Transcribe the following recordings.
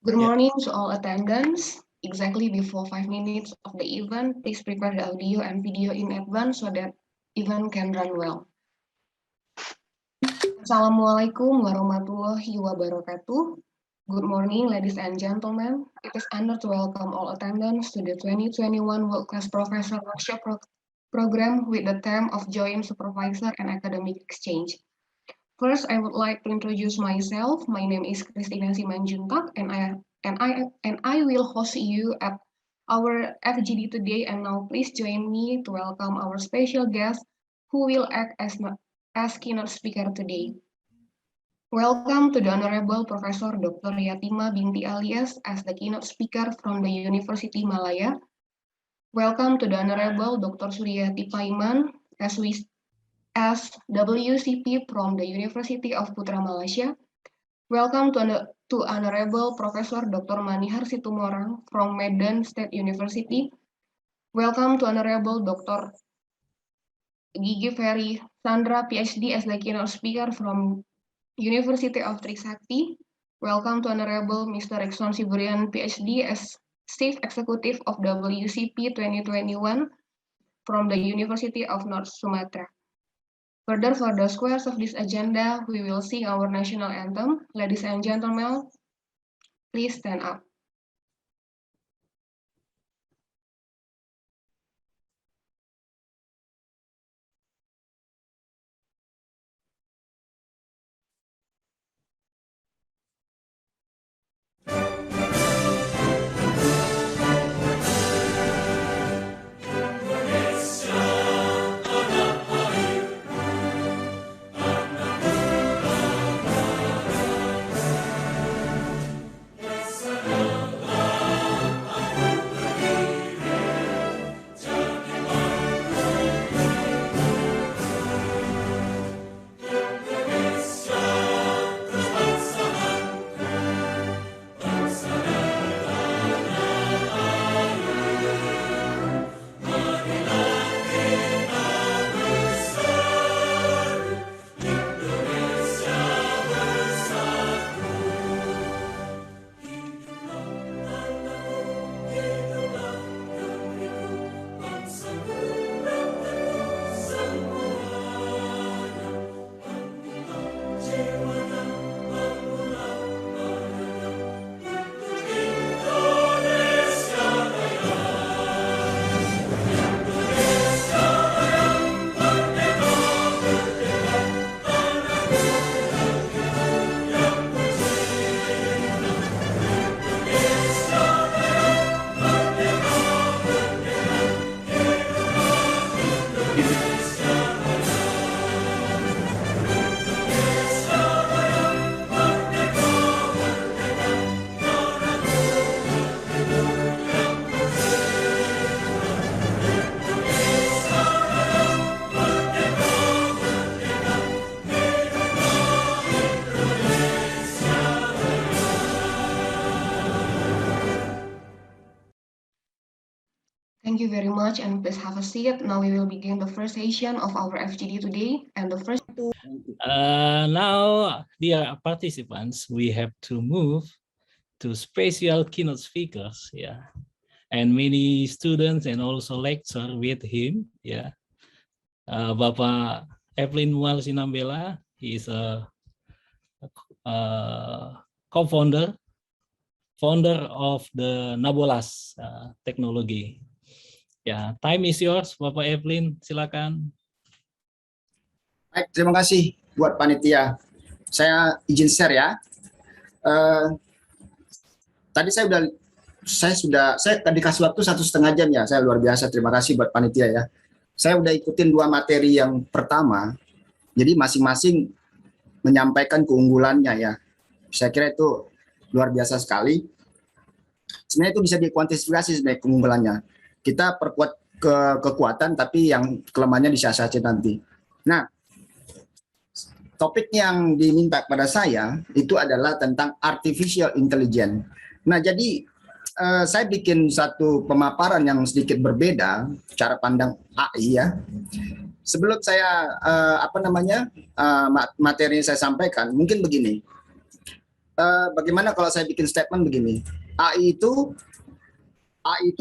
Good Yeah. morning to all attendants. Exactly before 5 minutes of the event, please prepare the audio and video in advance so that event can run well. Assalamualaikum warahmatullahi wabarakatuh. Good morning, ladies and gentlemen. It is honor to welcome all attendants to the 2021 World Class Professor Workshop Program with the theme of Joint Supervisor and Academic Exchange. First, I would like to introduce myself. My name is Christina Simanjuntak, and I will host you at our FGD today. And now, please join me to welcome our special guest, who will act as keynote speaker today. Welcome to the Honorable Professor Dr. Yatima Binti Alias as the keynote speaker from the University Malaya. Welcome to the Honorable Dr. Suryati Paiman as WCP from the University of Putra Malaysia. Welcome to Honorable Professor Dr. Manihar Situmorang from Medan State University. Welcome to Honorable Dr. Gigi Ferry Sandra, PhD as the keynote speaker from University of Trisakti. Welcome to Honorable Mr. Exxon Siburian, PhD as Chief Executive of WCP 2021 from the University of North Sumatra. Further, for the squares of this agenda, we will sing our national anthem. Ladies and gentlemen, please stand up. Thank you very much, and please have a seat. Now we will begin the first session of our FGD today. And the first Now, dear participants, we have to move to special keynote speakers, yeah, and many students and also lecture with him, yeah. Bapak Evelyn Mual Sinambela, he is a co-founder of the Nabolas technology. Ya, time is yours, Bapak Evelyn, silakan. Baik, terima kasih buat panitia. Saya izin share ya. Tadi saya dikasih waktu 1,5 jam ya. Saya luar biasa, terima kasih buat panitia ya. Saya udah ikutin 2 materi yang pertama. Jadi masing-masing menyampaikan keunggulannya ya. Saya kira itu luar biasa sekali. Sebenarnya itu bisa dikuantifikasi sebenarnya keunggulannya. Kita perkuat kekuatan, tapi yang kelemahannya disiasati nanti. Nah, topik yang diminta pada saya itu adalah tentang artificial intelligence. Nah, jadi saya bikin satu pemaparan yang sedikit berbeda cara pandang AI ya. Sebelum saya materi yang saya sampaikan, mungkin begini. bagaimana kalau saya bikin statement begini, AI itu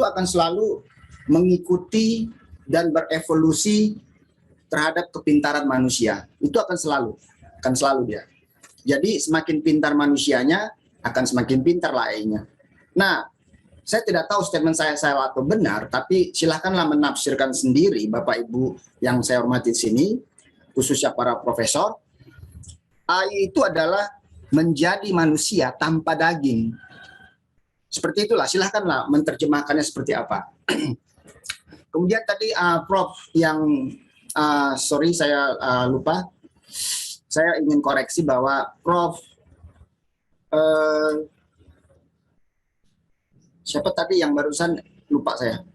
akan selalu mengikuti dan berevolusi terhadap kepintaran manusia. Itu akan selalu dia. Jadi semakin pintar manusianya, akan semakin pintar lah AI-nya. Nah, saya tidak tahu statement saya salah atau benar, tapi silahkanlah menafsirkan sendiri Bapak Ibu yang saya hormati di sini, khususnya para profesor. AI itu adalah menjadi manusia tanpa daging. Seperti itulah, silahkanlah menerjemahkannya seperti apa. Kemudian tadi Prof yang, sorry saya lupa, saya ingin koreksi bahwa Prof, siapa tadi yang barusan, lupa saya.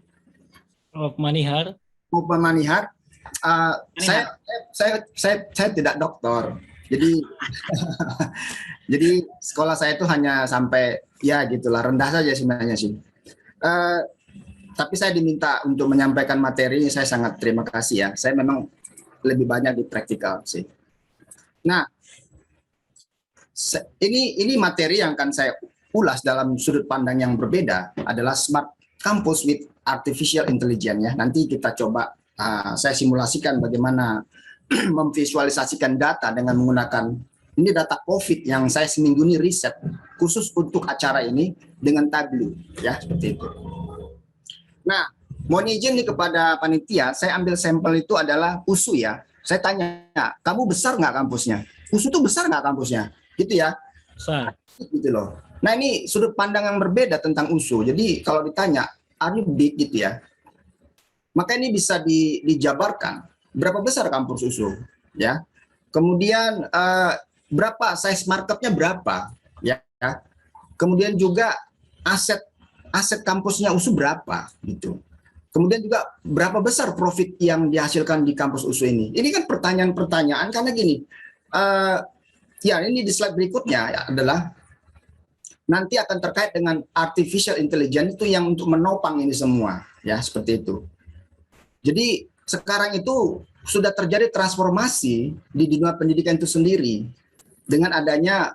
Prof. Manihar. Prof. Manihar, saya tidak dokter. Jadi jadi sekolah saya itu hanya sampai ya gitulah, rendah saja sebenarnya sih. Tapi saya diminta untuk menyampaikan materi, saya sangat terima kasih ya. Saya memang lebih banyak di praktikal sih. Nah, ini materi yang akan saya ulas dalam sudut pandang yang berbeda adalah Smart Campus with Artificial Intelligence ya. Nanti kita coba saya simulasikan bagaimana memvisualisasikan data dengan menggunakan ini data COVID yang saya seminggu ini riset khusus untuk acara ini dengan Tableau ya, seperti itu. Nah, mohon izin nih kepada panitia, saya ambil sampel itu adalah USU ya. Saya tanya, kamu besar nggak kampusnya? USU itu besar nggak kampusnya? Gitu ya. Besar. Gitu loh. Nah, ini sudut pandang yang berbeda tentang USU. Jadi kalau ditanya, are you big gitu ya? Maka ini bisa dijabarkan. Berapa besar kampus USU? Ya. Kemudian berapa size marketnya berapa? Ya. Kemudian juga aset kampusnya USU berapa gitu. Kemudian juga berapa besar profit yang dihasilkan di kampus USU ini? Ini kan pertanyaan-pertanyaan karena gini, ya ini di slide berikutnya ya, adalah nanti akan terkait dengan artificial intelligence itu yang untuk menopang ini semua, ya seperti itu. Jadi sekarang itu sudah terjadi transformasi di dunia pendidikan itu sendiri dengan adanya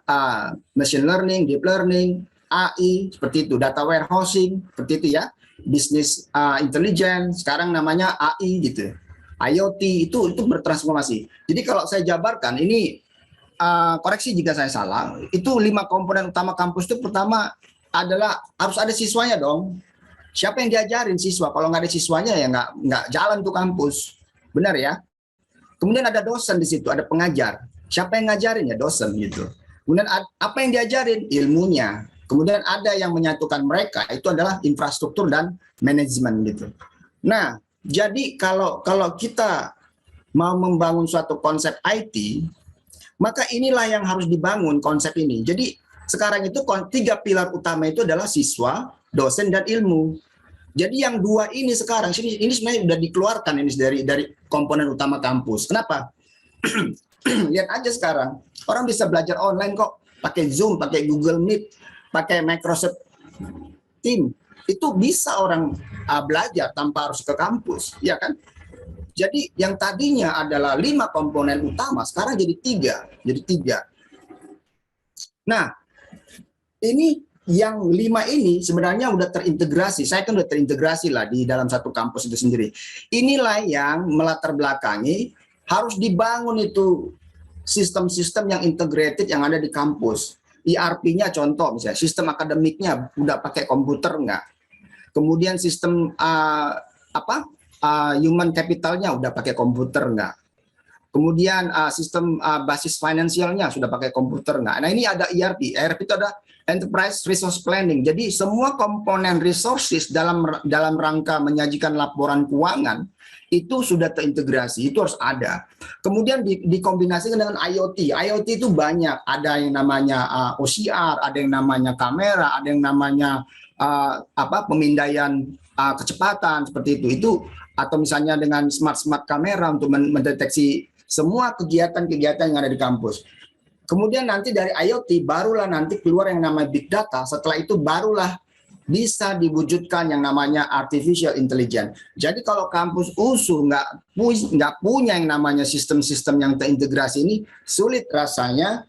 machine learning, deep learning, AI seperti itu, data warehousing seperti itu ya. Business intelligence, sekarang namanya AI gitu, IoT itu bertransformasi. Jadi kalau saya jabarkan ini, koreksi jika saya salah, itu 5 komponen utama kampus itu pertama adalah harus ada siswanya dong. Siapa yang diajarin siswa? Kalau nggak ada siswanya ya nggak jalan tuh kampus, benar ya. Kemudian ada dosen di situ, ada pengajar. Siapa yang ngajarin ya dosen gitu. Kemudian apa yang diajarin? Ilmunya. Kemudian ada yang menyatukan mereka, itu adalah infrastruktur dan manajemen gitu. Nah, jadi kalau kita mau membangun suatu konsep IT, maka inilah yang harus dibangun konsep ini. Jadi sekarang itu 3 pilar utama itu adalah siswa, dosen, dan ilmu. Jadi yang 2 ini sekarang, ini sebenarnya sudah dikeluarkan ini dari komponen utama kampus. Kenapa? Lihat aja sekarang, orang bisa belajar online kok, pakai Zoom, pakai Google Meet, pakai Microsoft Teams, itu bisa orang belajar tanpa harus ke kampus, ya kan? Jadi yang tadinya adalah 5 komponen utama, sekarang jadi 3. Nah, ini yang 5 ini sebenarnya udah terintegrasi. Saya kan udah terintegrasi lah di dalam satu kampus itu sendiri. Inilah yang melatar belakangi harus dibangun itu sistem-sistem yang integrated yang ada di kampus. ERP-nya contoh misalnya, sistem akademiknya udah pakai komputer nggak? Kemudian sistem human capitalnya udah pakai komputer nggak? Kemudian sistem basis finansialnya sudah pakai komputer nggak? Nah ini ada ERP. ERP itu ada Enterprise Resource Planning. Jadi semua komponen resources dalam rangka menyajikan laporan keuangan itu sudah terintegrasi, itu harus ada. Kemudian dikombinasikan dengan IoT. IoT itu banyak, ada yang namanya OCR, ada yang namanya kamera, ada yang namanya pemindaian kecepatan seperti itu atau misalnya dengan smart kamera untuk mendeteksi semua kegiatan-kegiatan yang ada di kampus. Kemudian nanti dari IoT barulah nanti keluar yang namanya big data. Setelah itu barulah bisa diwujudkan yang namanya artificial intelligence. Jadi kalau kampus USU nggak punya yang namanya sistem-sistem yang terintegrasi ini, sulit rasanya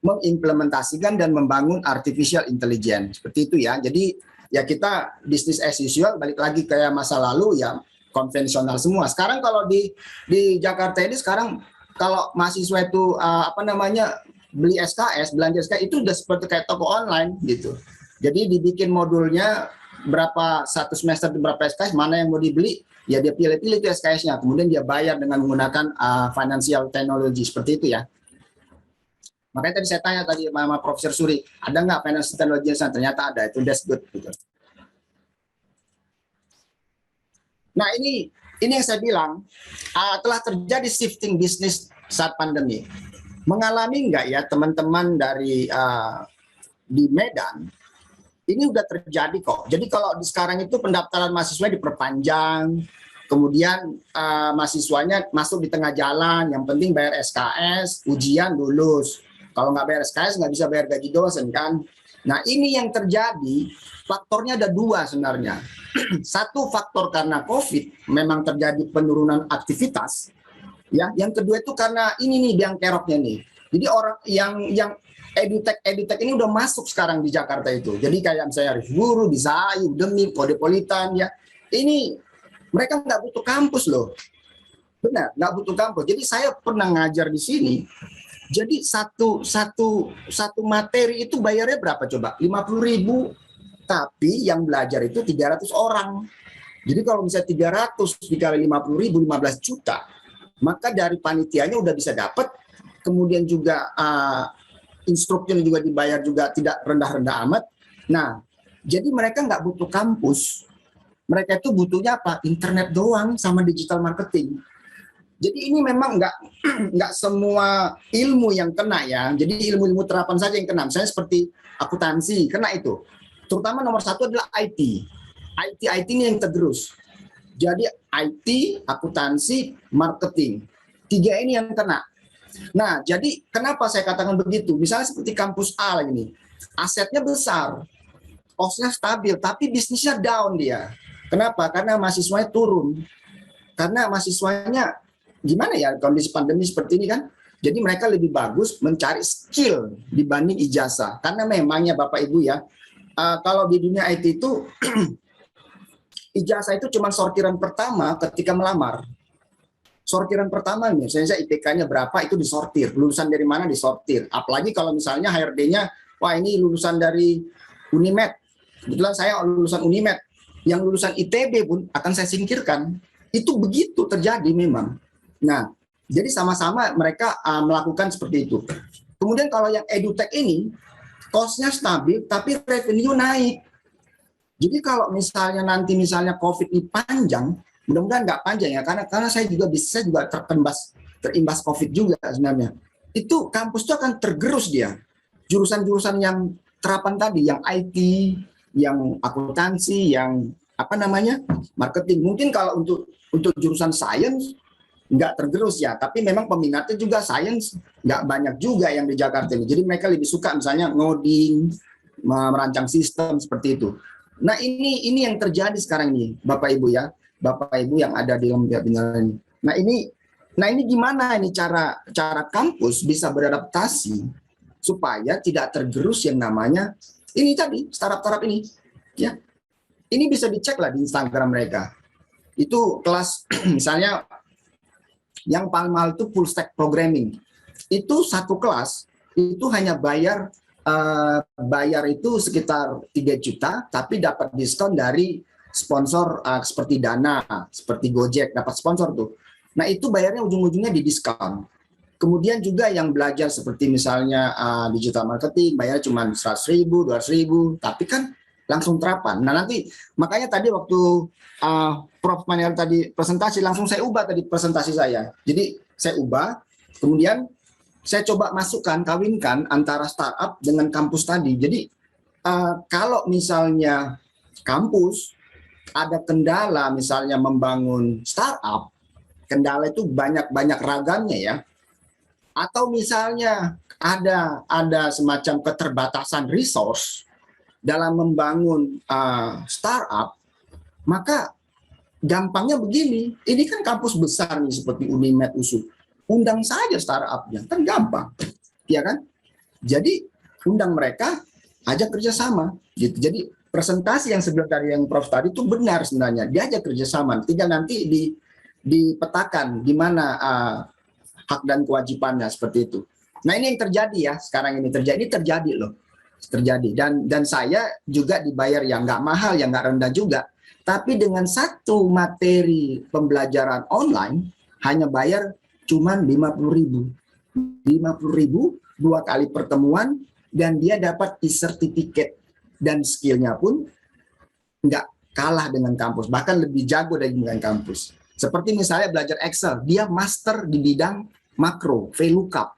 mengimplementasikan dan membangun artificial intelligence. Seperti itu ya. Jadi ya kita bisnis as usual, balik lagi kayak masa lalu ya konvensional semua. Sekarang kalau di Jakarta ini sekarang kalau mahasiswa itu beli SKS, belanja SKS itu udah seperti kayak toko online gitu. Jadi dibikin modulnya berapa satu semester berapa SKS, mana yang mau dibeli, ya dia pilih-pilih itu SKS-nya. Kemudian dia bayar dengan menggunakan financial technology seperti itu ya. Makanya tadi saya tanya tadi sama Profesor Suri, ada nggak financial technology? Ternyata ada, itu that's good gitu. Nah ini yang saya bilang telah terjadi shifting bisnis saat pandemi. Mengalami nggak ya teman-teman dari di Medan? Ini udah terjadi kok. Jadi kalau di sekarang itu pendaftaran mahasiswa diperpanjang, kemudian mahasiswanya masuk di tengah jalan, yang penting bayar SKS, ujian lulus. Kalau nggak bayar SKS nggak bisa bayar gaji dosen kan. Nah ini yang terjadi, faktornya ada dua sebenarnya. Satu faktor karena COVID, memang terjadi penurunan aktivitas. Ya, yang kedua itu karena ini nih biang keroknya nih. Jadi orang yang edutech ini udah masuk sekarang di Jakarta itu. Jadi kayak misalnya Arif Guru, Bisai, Udemy, Kodepolitan ya. Ini mereka nggak butuh kampus loh. Benar, nggak butuh kampus. Jadi saya pernah ngajar di sini. Jadi satu materi itu bayarnya berapa coba? 50.000. Tapi yang belajar itu 300 orang. Jadi kalau misalnya 300 dikali 50.000, 15 juta. Maka dari panitianya udah bisa dapat. Kemudian juga instrukturnya juga dibayar juga tidak rendah-rendah amat. Nah, jadi mereka nggak butuh kampus. Mereka itu butuhnya apa? Internet doang sama digital marketing. Jadi ini memang nggak semua ilmu yang kena ya. Jadi ilmu-ilmu terapan saja yang kena. Misalnya seperti akuntansi, kena itu. Terutama nomor satu adalah IT. IT ini yang tergerus. Jadi IT, akuntansi, marketing. 3 ini yang kena. Nah, jadi kenapa saya katakan begitu? Misalnya seperti kampus A ini, asetnya besar, cost-nya stabil, tapi bisnisnya down dia. Kenapa? Karena mahasiswanya turun. Karena mahasiswanya gimana ya kondisi pandemi seperti ini kan? Jadi mereka lebih bagus mencari skill dibanding ijazah. Karena memangnya Bapak Ibu ya, kalau di dunia IT itu ijazah itu cuma sortiran pertama ketika melamar. Sortiran pertama nih, saya IPK-nya berapa itu disortir, lulusan dari mana disortir. Apalagi kalau misalnya HRD-nya, wah ini lulusan dari Unimed. Kebetulan saya lulusan Unimed, yang lulusan ITB pun akan saya singkirkan. Itu begitu terjadi memang. Nah, jadi sama-sama mereka melakukan seperti itu. Kemudian kalau yang edutech ini, cost-nya stabil, tapi revenue naik. Jadi kalau misalnya nanti COVID ini panjang, mudah-mudahan nggak panjang ya, karena saya juga terimbas COVID juga sebenarnya. Itu kampus itu akan tergerus dia. Jurusan-jurusan yang terapan tadi, yang IT, yang akuntansi, yang marketing. Mungkin kalau untuk jurusan sains nggak tergerus ya, tapi memang peminatnya juga sains nggak banyak juga yang di Jakarta ini. Jadi mereka lebih suka misalnya ngoding, merancang sistem seperti itu. Nah ini yang terjadi sekarang ini, Bapak Ibu ya. Bapak Ibu yang ada di dalam ini. Nah ini gimana ini cara kampus bisa beradaptasi supaya tidak tergerus yang namanya ini tadi startup ini ya. Ini bisa dicek lah di Instagram mereka. Itu kelas misalnya yang paling mahal itu full stack programming. Itu satu kelas itu hanya bayar itu sekitar 3 juta tapi dapat diskon dari sponsor seperti Dana, seperti Gojek dapat sponsor tuh. Nah itu bayarnya ujung-ujungnya di diskon. Kemudian juga yang belajar seperti misalnya digital marketing bayar cuma 100.000, 200.000, tapi kan langsung terapan. Nah nanti makanya tadi waktu Prof Manuel tadi presentasi langsung saya ubah tadi presentasi saya. Jadi saya ubah, kemudian saya coba masukkan kawinkan antara startup dengan kampus tadi. Jadi kalau misalnya kampus ada kendala misalnya membangun startup, kendala itu banyak ragamnya ya. Atau misalnya ada semacam keterbatasan resource dalam membangun startup, maka gampangnya begini. Ini kan kampus besar nih seperti Unimed, USU. Undang saja startupnya, kan gampang. Ya kan? Jadi undang mereka, ajak kerjasama gitu. Jadi presentasi yang sebelum tadi yang Prof tadi itu benar sebenarnya, diajak kerjasama. Tinggal nanti dipetakan di mana hak dan kewajibannya seperti itu. Nah ini yang terjadi ya sekarang ini terjadi loh, terjadi dan saya juga dibayar yang nggak mahal, yang nggak rendah juga. Tapi dengan satu materi pembelajaran online hanya bayar cuman 50.000, 50.000 2 kali pertemuan, dan dia dapat e-certificate dan skillnya pun nggak kalah dengan kampus, bahkan lebih jago dari dengan kampus. Seperti misalnya belajar Excel, dia master di bidang makro, VLOOKUP.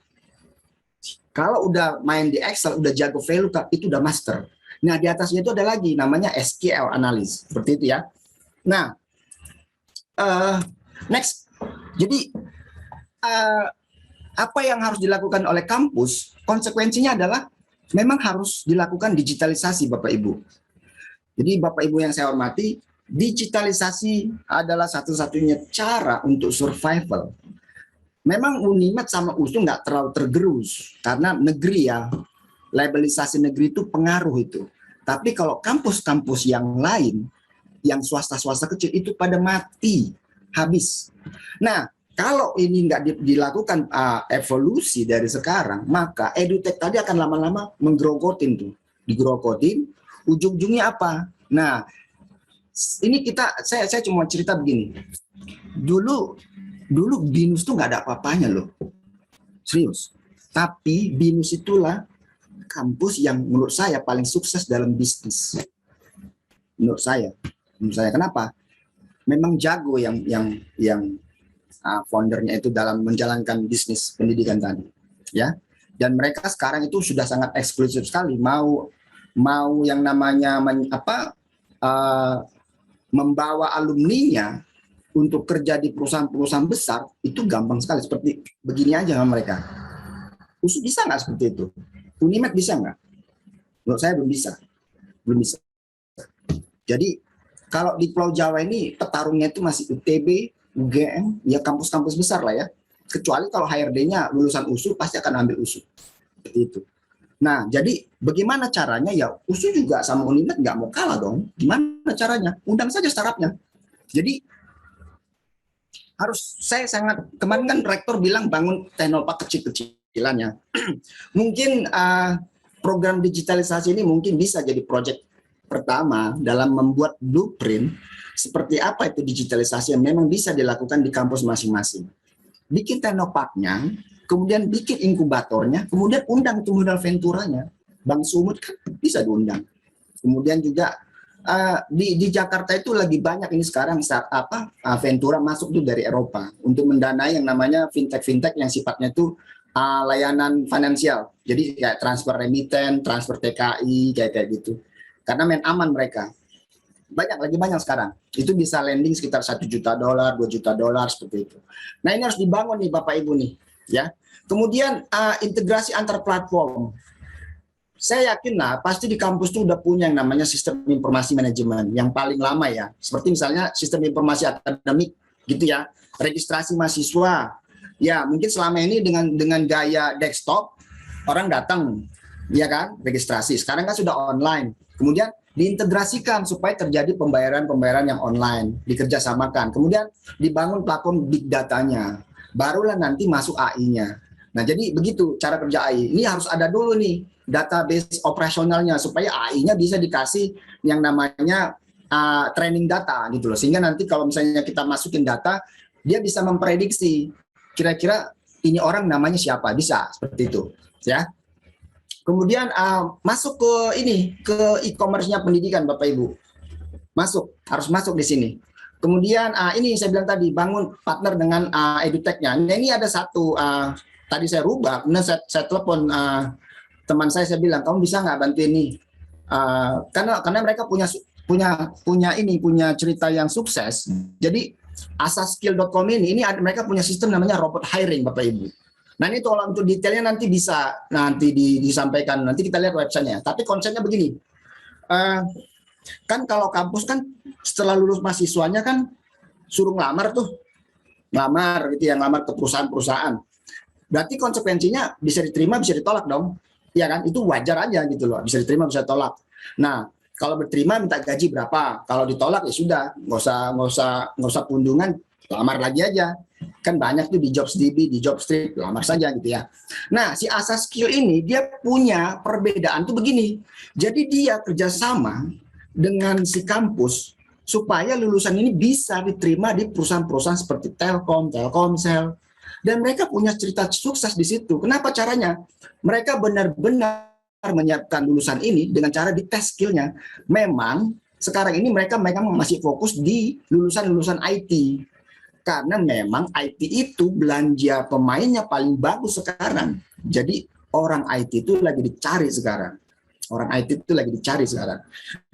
Kalau udah main di Excel, udah jago VLOOKUP, itu udah master. Nah, di atasnya itu ada lagi, namanya SQL analis. Seperti itu ya. Nah, next. Jadi, apa yang harus dilakukan oleh kampus, konsekuensinya adalah memang harus dilakukan digitalisasi, Bapak Ibu. Jadi, Bapak Ibu yang saya hormati, digitalisasi adalah satu-satunya cara untuk survival. Memang Unimed sama USU nggak terlalu tergerus, karena negeri ya, labelisasi negeri itu pengaruh itu. Tapi kalau kampus-kampus yang lain, yang swasta-swasta kecil itu pada mati, habis. Nah, kalau ini nggak dilakukan evolusi dari sekarang, maka edutech tadi akan lama-lama menggerogotin tuh, digerogotin. Ujung-ujungnya apa? Nah, ini saya cuma cerita begini. Dulu BINUS tuh nggak ada apa-apanya loh, serius. Tapi BINUS itulah kampus yang menurut saya paling sukses dalam bisnis. Menurut saya kenapa? Memang jago yang foundernya itu dalam menjalankan bisnis pendidikan tadi, ya. Dan mereka sekarang itu sudah sangat eksklusif sekali. Mau yang namanya membawa alumninya untuk kerja di perusahaan-perusahaan besar itu gampang sekali. Seperti begini aja sama mereka. USU bisa nggak seperti itu? Unimed bisa nggak? Menurut saya belum bisa. Jadi kalau di Pulau Jawa ini petarungnya itu masih UTB, UGM, ya kampus-kampus besar lah ya. Kecuali kalau HRD-nya lulusan USU pasti akan ambil USU. Seperti itu. Nah, jadi bagaimana caranya? Ya USU juga sama Unimed nggak mau kalah dong. Gimana caranya? Undang saja startupnya. Jadi saya sangat, kemarin kan rektor bilang bangun teknopark kecil-kecilannya. Mungkin program digitalisasi ini mungkin bisa jadi proyek pertama dalam membuat blueprint seperti apa itu digitalisasi yang memang bisa dilakukan di kampus masing-masing. Bikin teknoparknya, kemudian bikin inkubatornya, kemudian undang itu modal venturanya. Bang Sumut kan bisa diundang. Kemudian juga di Jakarta itu lagi banyak ini sekarang startup ventura masuk tuh dari Eropa untuk mendanai yang namanya fintech yang sifatnya tuh layanan finansial. Jadi kayak transfer remiten, transfer TKI kayak gitu. Karena main aman mereka. Lagi banyak sekarang. Itu bisa lending sekitar $1 juta, $2 juta seperti itu. Nah, ini harus dibangun nih Bapak Ibu nih, ya. Kemudian integrasi antar platform. Saya yakin lah pasti di kampus itu udah punya yang namanya sistem informasi manajemen yang paling lama ya. Seperti misalnya sistem informasi akademik gitu ya, registrasi mahasiswa. Ya, mungkin selama ini dengan gaya desktop orang datang ya kan, registrasi. Sekarang kan sudah online. Kemudian diintegrasikan supaya terjadi pembayaran yang online, dikerjasamakan. Kemudian dibangun platform big datanya. Barulah nanti masuk AI-nya. Nah, jadi begitu cara kerja AI. Ini harus ada dulu nih database operasionalnya supaya AI-nya bisa dikasih yang namanya training data gitu loh. Sehingga nanti kalau misalnya kita masukin data, dia bisa memprediksi kira-kira ini orang namanya siapa, bisa seperti itu, ya. Kemudian masuk ke e-commerce-nya pendidikan Bapak Ibu. Harus masuk di sini. Kemudian ini saya bilang tadi bangun partner dengan edutech-nya. Nah, ini ada satu tadi saya rubah, kemudian saya telepon teman saya bilang, kamu bisa nggak bantu ini? Karena mereka punya cerita yang sukses. Jadi asaskill.com ini mereka punya sistem namanya robot hiring Bapak Ibu. Nah, ini tolong untuk detailnya nanti bisa disampaikan, nanti kita lihat websitenya. Tapi konsepnya begini, kan kalau kampus kan setelah lulus mahasiswanya kan suruh ngelamar gitu ya, ngelamar ke perusahaan-perusahaan. Berarti konsekuensinya bisa diterima, bisa ditolak dong. Ya kan, itu wajar aja gitu loh, bisa diterima bisa tolak. Nah, kalau berterima minta gaji berapa, kalau ditolak ya sudah, nggak usah pundungan, lamar lagi aja. Kan banyak tuh di JobsDB, di Jobstreet, lamar saja gitu ya. Nah, si asas skill ini dia punya perbedaan tuh begini. Jadi dia kerjasama dengan si kampus supaya lulusan ini bisa diterima di perusahaan-perusahaan seperti Telkom, Telkomsel, dan mereka punya cerita sukses di situ. Kenapa caranya? Mereka benar-benar menyiapkan lulusan ini dengan cara dites skillnya. Memang sekarang ini mereka masih fokus di lulusan-lulusan IT. Karena memang IT itu belanja pemainnya paling bagus sekarang. Jadi orang IT itu lagi dicari sekarang. Orang IT itu lagi dicari sekarang.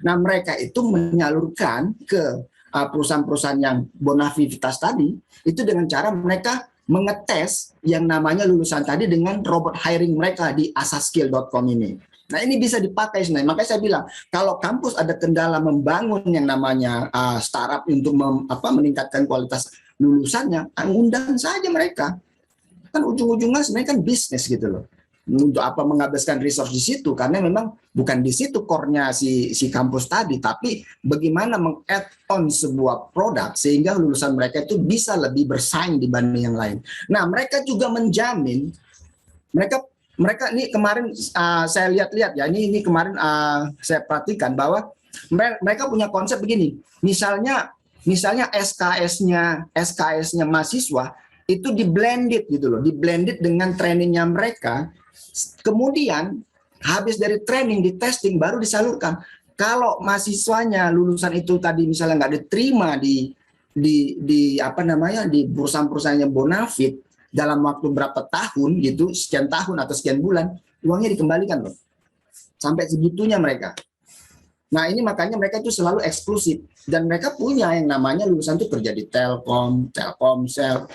Nah, mereka itu menyalurkan ke perusahaan-perusahaan yang bonavitas tadi, itu dengan cara mereka mengetes yang namanya lulusan tadi dengan robot hiring mereka di asaskill.com ini. Nah, ini bisa dipakai sebenarnya. Makanya saya bilang, kalau kampus ada kendala membangun yang namanya startup untuk meningkatkan kualitas lulusannya, undang saja mereka. Kan ujung-ujungnya sebenarnya kan bisnis gitu loh. Untuk apa menghabiskan resource di situ, karena memang bukan di situ core-nya si kampus tadi, tapi bagaimana meng-add on sebuah produk sehingga lulusan mereka itu bisa lebih bersaing dibanding yang lain. Nah, mereka juga menjamin mereka ini kemarin saya lihat-lihat ya, ini kemarin saya perhatikan bahwa mereka punya konsep begini. Misalnya SKS-nya mahasiswa itu di-blended gitu loh, di-blended dengan trainingnya mereka. Kemudian habis dari training, di testing, baru disalurkan. Kalau mahasiswanya lulusan itu tadi misalnya nggak diterima di perusahaan-perusahaan yang bonafit dalam waktu berapa tahun gitu, sekian tahun atau sekian bulan, uangnya dikembalikan loh. Sampai segitunya mereka. Nah, ini makanya mereka itu selalu eksklusif, dan mereka punya yang namanya lulusan itu kerja di Telkom, Telkomsel,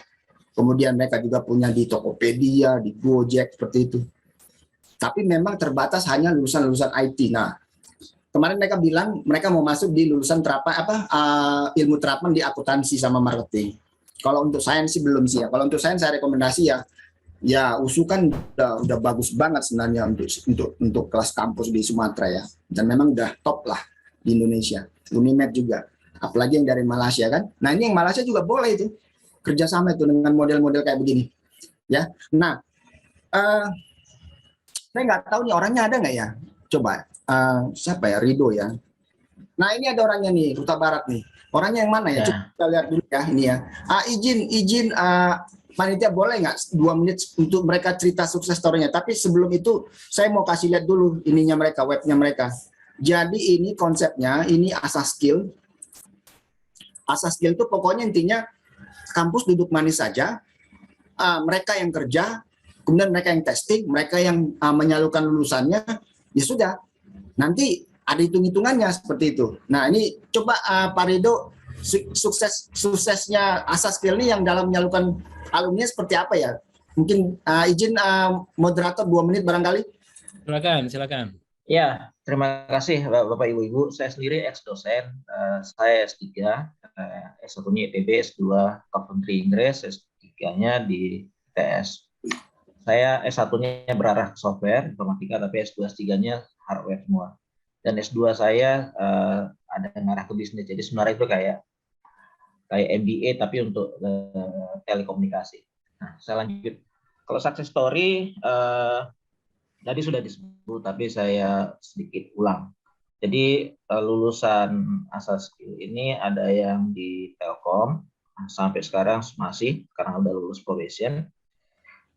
kemudian mereka juga punya di Tokopedia, di Gojek seperti itu. Tapi memang terbatas hanya lulusan-lulusan IT. Nah, kemarin mereka bilang mereka mau masuk di lulusan ilmu terapan di akuntansi sama marketing. Kalau untuk sains sih belum sih ya. Kalau untuk sains saya rekomendasi ya USU kan udah bagus banget sebenarnya untuk kelas kampus di Sumatera ya. Dan memang udah top lah di Indonesia. Unimed juga. Apalagi yang dari Malaysia kan. Nah, ini yang Malaysia juga boleh itu kerjasama itu dengan model-model kayak begini. Ya. Nah, saya nggak tahu nih orangnya ada nggak ya. Coba siapa ya, Rido ya. Nah, ini ada orangnya nih, Huta Barat nih. Orangnya yang mana ya? Coba kita lihat dulu ya, ini ya. Izin panitia boleh nggak 2 menit untuk mereka cerita sukses story-nya. Tapi sebelum itu saya mau kasih lihat dulu ininya mereka, webnya mereka. Jadi ini konsepnya, ini asas skill. Asas skill itu pokoknya intinya kampus duduk manis saja. Mereka yang kerja, kemudian mereka yang testing, mereka yang menyalurkan lulusannya, ya sudah. Nanti ada hitung-hitungannya seperti itu. Nah, ini coba Pak Rido, suksesnya asas skill ini yang dalam menyalurkan alumni seperti apa ya? Mungkin izin moderator 2 menit barangkali. Silakan. Ya, terima kasih Bapak Ibu. Saya sendiri ex-dosen, saya S3, S1-nya ITB, S2 Coventry Inggris, S3-nya di ITS. Saya S1-nya berarah ke software, informatika, tapi S2, S3-nya hardware semua. Dan S2 saya ada yang arah ke bisnis, jadi sebenarnya itu kayak MBA tapi untuk telekomunikasi. Nah, saya lanjut. Kalau success story, tadi sudah disebut, tapi saya sedikit ulang. Jadi lulusan asas skill ini ada yang di Telkom, sampai sekarang masih, karena udah lulus probation.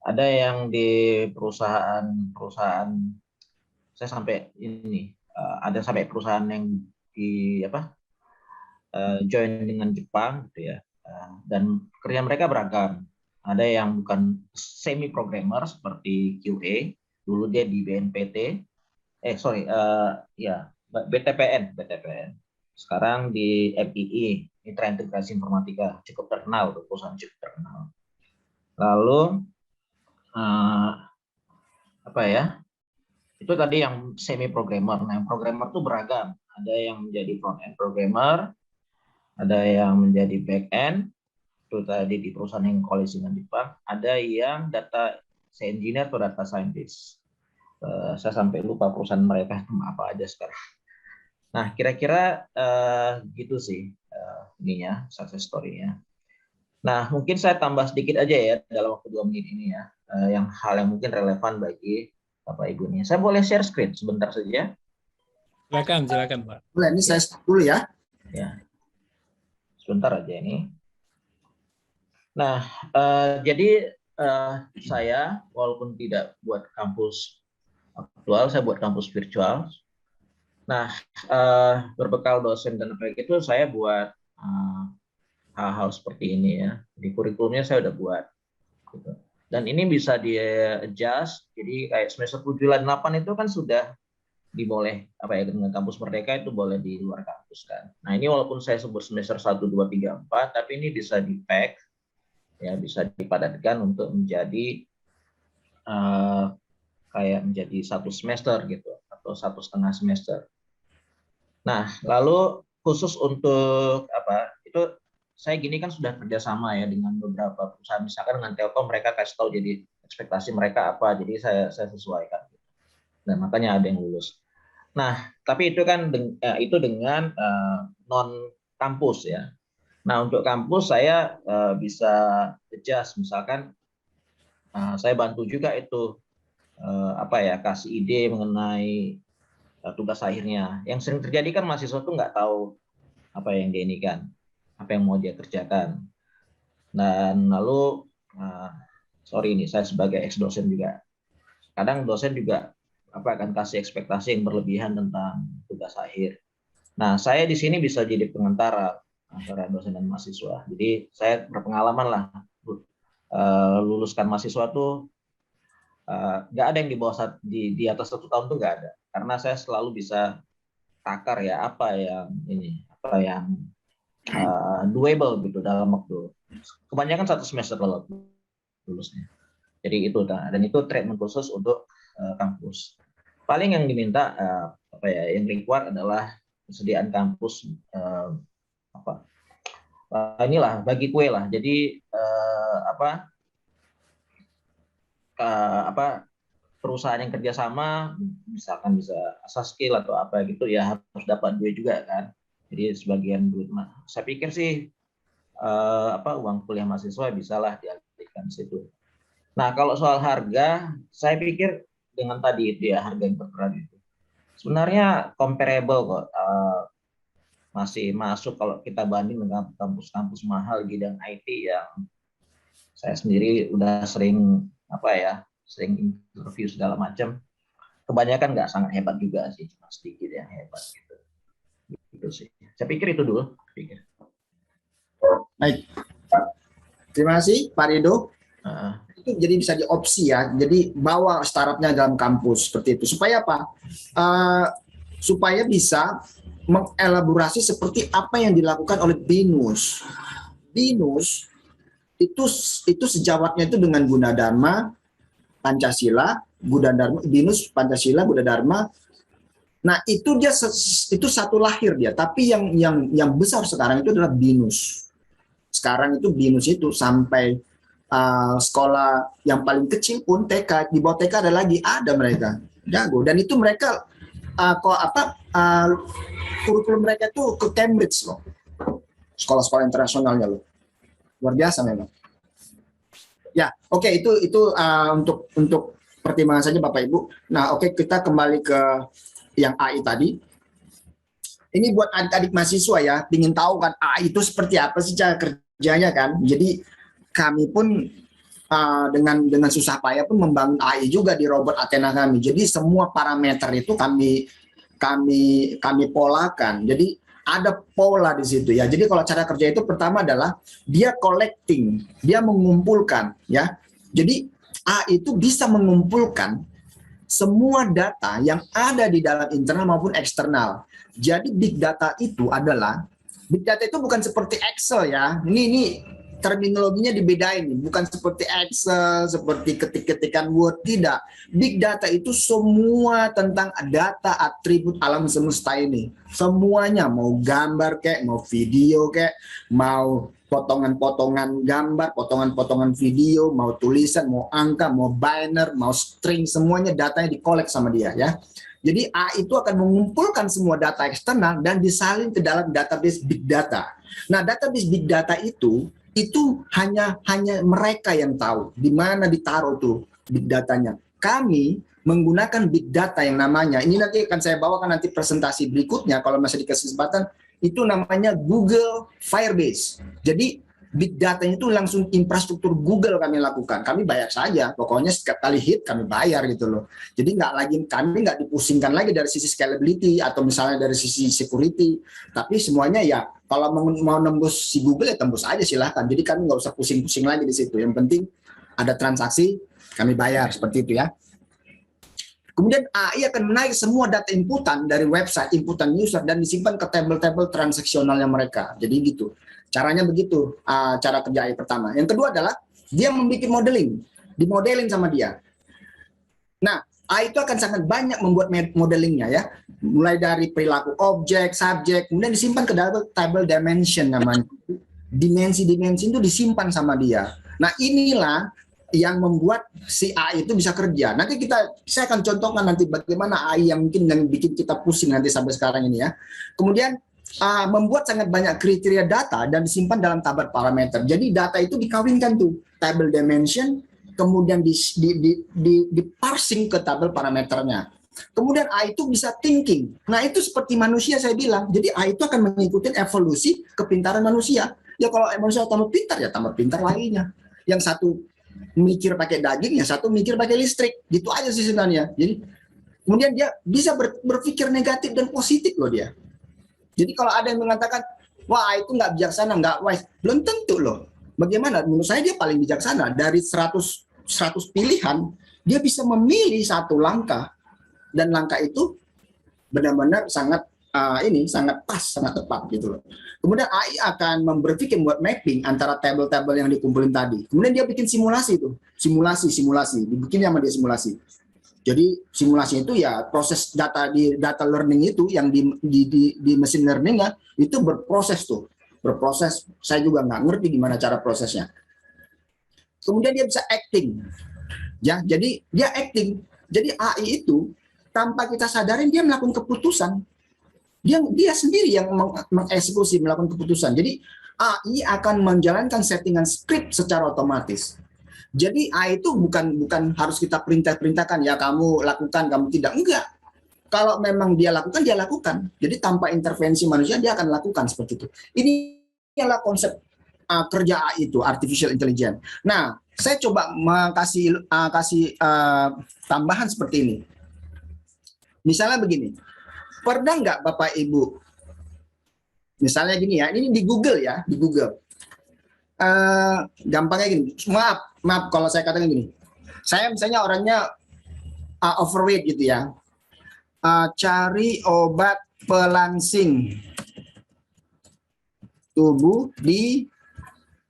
Ada yang di perusahaan, saya sampai ini, ada sampai perusahaan yang di join dengan Jepang gitu ya, dan kerja mereka beragam. Ada yang bukan semi programmer seperti QA, dulu dia di BNPT, BTPN. Sekarang di MII, Mitra Integrasi Informatika, cukup terkenal, perusahaan cukup terkenal. Lalu itu tadi yang semi programmer. Nah, yang programmer itu beragam. Ada yang menjadi front end programmer, ada yang menjadi back end, itu tadi di perusahaan yang koalisi dengan Jepang, ada yang data engineer atau data scientist. Saya sampai lupa perusahaan mereka apa aja sekarang. Nah, kira-kira gitu sih ininya, success story-nya. Nah, mungkin saya tambah sedikit aja ya dalam waktu 2 menit ini ya, yang hal yang mungkin relevan bagi Bapak Ibu nih. Saya boleh share screen sebentar saja? Silakan Pak. Boleh, ini saya stop dulu ya. Ya, sebentar aja ini. Nah, jadi saya walaupun tidak buat kampus aktual, saya buat kampus virtual. Nah, berbekal dosen dan apa itu, saya buat hal-hal seperti ini ya. Di kurikulumnya saya udah buat. Gitu. Dan ini bisa di-adjust, jadi kayak semester 7, 8 itu kan sudah diboleh apa ya, dengan kampus Merdeka itu boleh di luar kampus kan. Nah ini walaupun saya sebut semester 1, 2, 3, 4, tapi ini bisa di-pack, ya bisa dipadatkan untuk menjadi kayak menjadi 1 semester gitu, atau 1,5 semester. Nah lalu khusus untuk apa, itu saya gini kan sudah kerjasama ya dengan beberapa perusahaan, misalkan dengan Telkom mereka kasih tahu jadi ekspektasi mereka apa, jadi saya sesuaikan. Dan makanya ada yang lulus. Nah, tapi itu kan itu dengan non kampus ya. Nah, untuk kampus saya bisa adjust, misalkan saya bantu juga itu apa ya, kasih ide mengenai tugas akhirnya. Yang sering terjadi kan mahasiswa tuh nggak tahu apa yang dia inikan, apa yang mau dia kerjakan. Dan lalu sorry ini saya sebagai ex dosen juga, kadang dosen juga akan kasih ekspektasi yang berlebihan tentang tugas akhir. Nah, saya di sini bisa jadi pengantara antara dosen dan mahasiswa. Jadi saya berpengalaman lah luluskan mahasiswa tuh nggak ada yang di bawah di atas 1 tahun tuh nggak ada. Karena saya selalu bisa takar ya apa yang doable gitu dalam waktu. Kebanyakan 1 semester kalau lulusnya. Jadi itu, dan itu treatment khusus untuk kampus. Paling yang diminta yang require adalah persediaan kampus inilah bagi kue lah. Jadi perusahaan yang kerjasama, misalkan bisa asas skill atau apa gitu ya, harus dapat duit juga kan. Jadi sebagian duit, saya pikir sih uang kuliah mahasiswa bisalah dialihkan situ. Nah, kalau soal harga, saya pikir dengan tadi itu ya, harga yang tertera itu sebenarnya comparable kok, masih masuk kalau kita banding dengan kampus-kampus mahal di bidang IT yang saya sendiri udah sering sering interview segala macam. Kebanyakan nggak sangat hebat juga sih, cuma sedikit yang hebat gitu. Gitu sih. Saya pikir itu dulu. Baik. Terima kasih Pak Rido. Itu jadi bisa diopsi ya, jadi bawa startupnya dalam kampus seperti itu supaya apa? Supaya bisa mengelaborasi seperti apa yang dilakukan oleh BINUS. BINUS itu sejawatnya itu dengan Gunadarma Pancasila, BINUS Pancasila Gunadarma. Nah itu dia itu satu lahir dia, tapi yang besar sekarang itu adalah BINUS. Sekarang itu BINUS itu sampai sekolah yang paling kecil pun TK, di bawah TK ada mereka jago, dan itu mereka kurikulum mereka itu ke Cambridge loh, sekolah-sekolah internasionalnya loh, luar biasa memang ya. Oke, itu untuk pertimbangan saja Bapak Ibu. Nah oke, kita kembali ke yang AI tadi. Ini buat adik-adik mahasiswa ya, ingin tahu kan AI itu seperti apa sih cara kerjanya kan. Jadi kami pun dengan susah payah pun membangun AI juga di robot Athena kami. Jadi semua parameter itu kami polakan. Jadi ada pola di situ ya. Jadi kalau cara kerja itu pertama adalah dia collecting, dia mengumpulkan ya. Jadi AI itu bisa mengumpulkan semua data yang ada di dalam internal maupun eksternal. Jadi big data itu bukan seperti Excel ya. Ini terminologinya dibedain, bukan seperti Excel, seperti ketik-ketikan Word, tidak. Big data itu semua tentang data atribut alam semesta ini. Semuanya, mau gambar kayak, mau video kayak, mau potongan-potongan gambar, potongan-potongan video, mau tulisan, mau angka, mau binary, mau string, semuanya datanya dikolek sama dia ya. Jadi AI itu akan mengumpulkan semua data eksternal dan disalin ke dalam database big data. Nah, database big data itu hanya mereka yang tahu di mana ditaruh tuh big datanya. Kami menggunakan big data yang namanya, ini nanti akan saya bawakan nanti presentasi berikutnya kalau masih dikasih kesempatan, itu namanya Google Firebase. Jadi big datanya itu langsung infrastruktur Google kami lakukan. Kami bayar saja, pokoknya setiap kali hit kami bayar gitu loh. Jadi kami nggak dipusingkan lagi dari sisi scalability atau misalnya dari sisi security. Tapi semuanya ya kalau mau nembus si Google ya tembus aja silahkan. Jadi kami nggak usah pusing-pusing lagi di situ. Yang penting ada transaksi kami bayar seperti itu ya. Kemudian AI akan menarik semua data inputan dari website, inputan user, dan disimpan ke tabel-tabel transaksionalnya mereka. Jadi gitu. Caranya begitu, cara kerja AI pertama. Yang kedua adalah dia membuat modeling. Dimodelin sama dia. Nah, AI itu akan sangat banyak membuat modelingnya ya. Mulai dari perilaku objek, subjek, kemudian disimpan ke dalam table dimension namanya. Dimensi-dimensi itu disimpan sama dia. Nah, inilah yang membuat si AI itu bisa kerja. Nanti saya akan contohkan nanti bagaimana AI yang mungkin yang bikin kita pusing nanti sampai sekarang ini ya. Kemudian membuat sangat banyak kriteria data dan disimpan dalam tabel parameter. Jadi data itu dikawinkan tuh table dimension, kemudian di parsing ke tabel parameternya. Kemudian AI itu bisa thinking. Nah itu seperti manusia saya bilang. Jadi AI itu akan mengikuti evolusi kepintaran manusia. Ya kalau manusia tambah pintar ya tambah pintar lainnya. Yang satu mikir pakai daging, yang satu mikir pakai listrik. Gitu aja sih sebenarnya. Jadi kemudian dia bisa berpikir negatif dan positif loh dia. Jadi kalau ada yang mengatakan, wah itu nggak bijaksana, nggak wise, belum tentu loh. Bagaimana? Menurut saya dia paling bijaksana. Dari 100 pilihan, dia bisa memilih satu langkah. Dan langkah itu benar-benar sangat sangat pas, sangat tepat gitu loh. Kemudian AI akan berpikir buat mapping antara tabel-tabel yang dikumpulin tadi. Kemudian dia bikin simulasi tuh, simulasi, dibikinnya sama dia simulasi. Jadi simulasi itu ya proses data learning itu yang di machine learning itu berproses. Saya juga nggak ngerti gimana cara prosesnya. Kemudian dia bisa acting, ya. Jadi dia acting. Jadi AI itu tanpa kita sadarin dia melakukan keputusan. Dia sendiri yang mengeksekusi, melakukan keputusan. Jadi AI akan menjalankan settingan script secara otomatis. Jadi AI itu bukan harus kita perintahkan ya kamu lakukan, kamu tidak. Enggak. Kalau memang dia lakukan. Jadi tanpa intervensi manusia dia akan lakukan seperti itu. Ini adalah konsep kerja AI itu, artificial intelligence. Nah, saya coba kasih tambahan seperti ini. Misalnya begini, pernah nggak Bapak Ibu, misalnya gini ya, ini di Google ya, di Google. Gampangnya gini, maaf kalau saya katakan gini, saya misalnya orangnya overweight gitu ya, cari obat pelangsing tubuh di,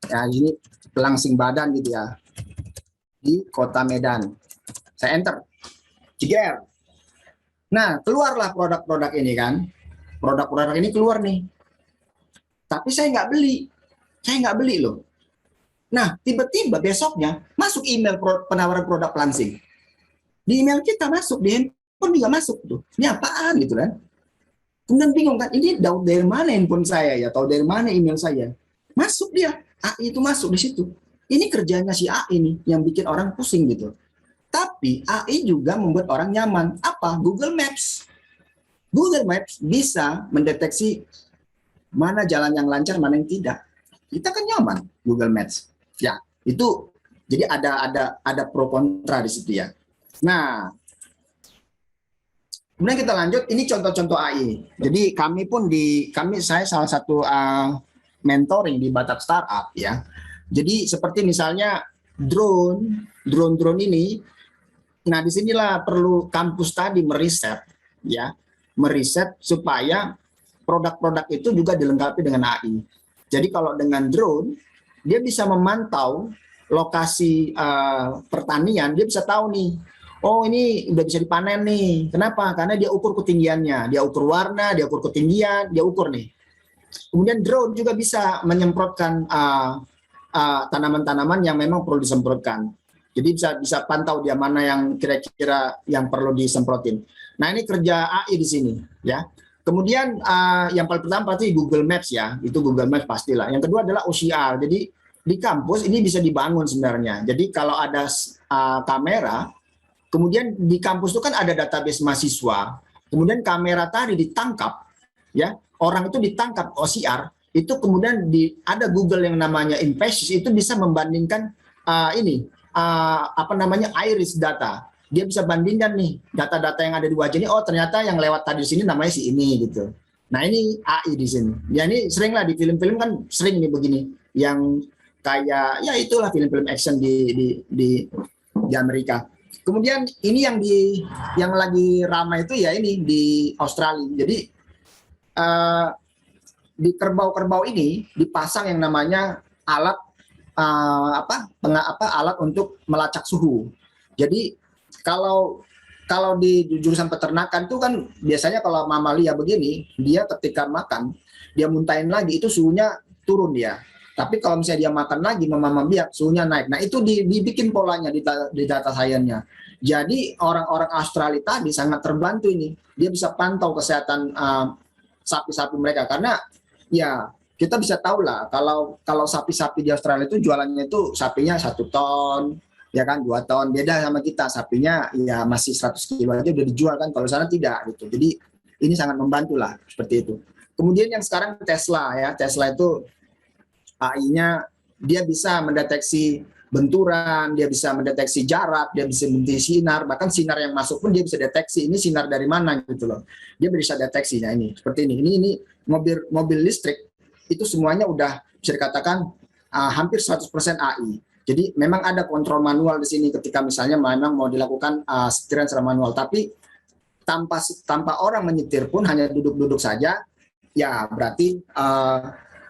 ya ini pelangsing badan gitu ya, di Kota Medan. Saya enter, jeger. Nah keluarlah produk-produk ini kan, produk-produk ini keluar nih, tapi saya nggak beli loh. Nah, tiba-tiba besoknya masuk email penawaran produk pelangsing. Di email kita masuk, di handphone juga masuk tuh. Ini apaan gitu kan? Kemudian bingung kan, ini dari mana handphone saya ya, atau dari mana email saya? Masuk dia, AI itu masuk di situ. Ini kerjanya si AI nih yang bikin orang pusing gitu. Tapi AI juga membuat orang nyaman. Apa? Google Maps. Google Maps bisa mendeteksi mana jalan yang lancar, mana yang tidak. Kita kan nyaman Google Maps. Ya, itu jadi ada pro kontra di situ ya. Nah, kemudian kita lanjut, ini contoh-contoh AI. Jadi saya salah satu mentoring di Batak Startup ya. Jadi seperti misalnya drone ini, nah disinilah perlu kampus tadi meriset supaya produk-produk itu juga dilengkapi dengan AI. Jadi kalau dengan drone, dia bisa memantau lokasi pertanian, dia bisa tahu nih, oh ini udah bisa dipanen nih. Kenapa? Karena dia ukur ketinggiannya, dia ukur warna, dia ukur ketinggian, dia ukur nih. Kemudian drone juga bisa menyemprotkan tanaman-tanaman yang memang perlu disemprotkan. Jadi bisa pantau dia mana yang kira-kira yang perlu disemprotin. Nah, ini kerja AI di sini, ya. Kemudian yang paling pertama pasti Google Maps, ya. Itu Google Maps pastilah. Yang kedua adalah OCR. Jadi di kampus ini bisa dibangun sebenarnya. Jadi kalau ada kamera, kemudian di kampus itu kan ada database mahasiswa. Kemudian kamera tadi ditangkap, ya. Orang itu ditangkap OCR, itu kemudian ada Google yang namanya InPages, itu bisa membandingkan iris data. Dia bisa bandingkan nih data-data yang ada di wajah ini, oh ternyata yang lewat tadi di sini namanya si ini gitu. Nah, ini AI di sini. Ya, ini sering lah di film-film kan sering nih begini, yang kayak ya itulah film-film action di Amerika. Kemudian ini yang lagi ramai itu ya ini di Australia. Jadi di kerbau-kerbau ini dipasang yang namanya alat alat untuk melacak suhu. Jadi kalau di jurusan peternakan itu kan biasanya kalau mamalia begini, dia ketika makan dia muntahin lagi itu suhunya turun ya. Tapi kalau misalnya dia makan lagi mama biak suhunya naik. Nah, itu dibikin polanya di data science-nya. Jadi orang-orang Australia tadi sangat terbantu ini. Dia bisa pantau kesehatan sapi-sapi mereka karena ya kita bisa tahu lah kalau sapi-sapi di Australia itu jualannya itu sapinya 1 ton, ya kan 2 ton, beda sama kita sapinya ya masih 100 kilo aja udah dijual kan, kalau sana tidak gitu. Jadi ini sangat membantu lah seperti itu. Kemudian yang sekarang Tesla ya, Tesla itu AI-nya dia bisa mendeteksi benturan, dia bisa mendeteksi jarak, dia bisa mendeteksi sinar, bahkan sinar yang masuk pun dia bisa deteksi ini sinar dari mana gitu loh. Dia bisa deteksinya ini seperti ini. Ini mobil listrik itu semuanya udah bisa dikatakan hampir 100% AI. Jadi memang ada kontrol manual di sini ketika misalnya memang mau dilakukan setiran secara manual, tapi tanpa orang menyetir pun hanya duduk-duduk saja, ya berarti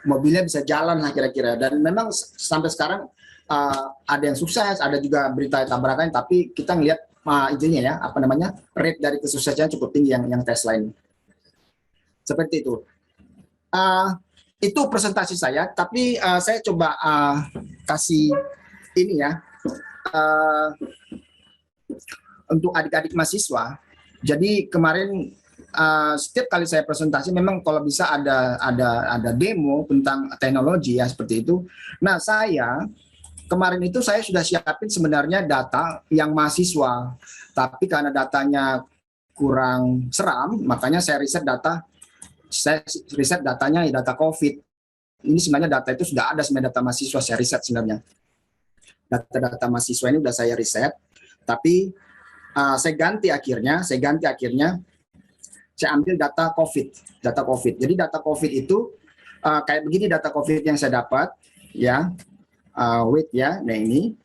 mobilnya bisa jalan lah kira-kira. Dan memang sampai sekarang ada yang sukses, ada juga berita tabrakan, tapi kita ngelihat intinya ya rate dari kesuksesannya cukup tinggi yang Tesla ini. Seperti itu. Itu presentasi saya, tapi saya coba kasih ini ya untuk adik-adik mahasiswa. Jadi kemarin setiap kali saya presentasi memang kalau bisa ada demo tentang teknologi ya seperti itu. Nah, kemarin itu saya sudah siapin sebenarnya data yang mahasiswa, tapi karena datanya kurang seram, makanya saya riset datanya ya data COVID. Ini sebenarnya data itu sudah ada sebenarnya data mahasiswa saya riset sebenarnya. Data mahasiswa ini sudah saya riset, tapi saya ganti akhirnya saya ambil data COVID. Jadi data COVID itu kayak begini data COVID yang saya dapat ya. Wait ya, nah ini.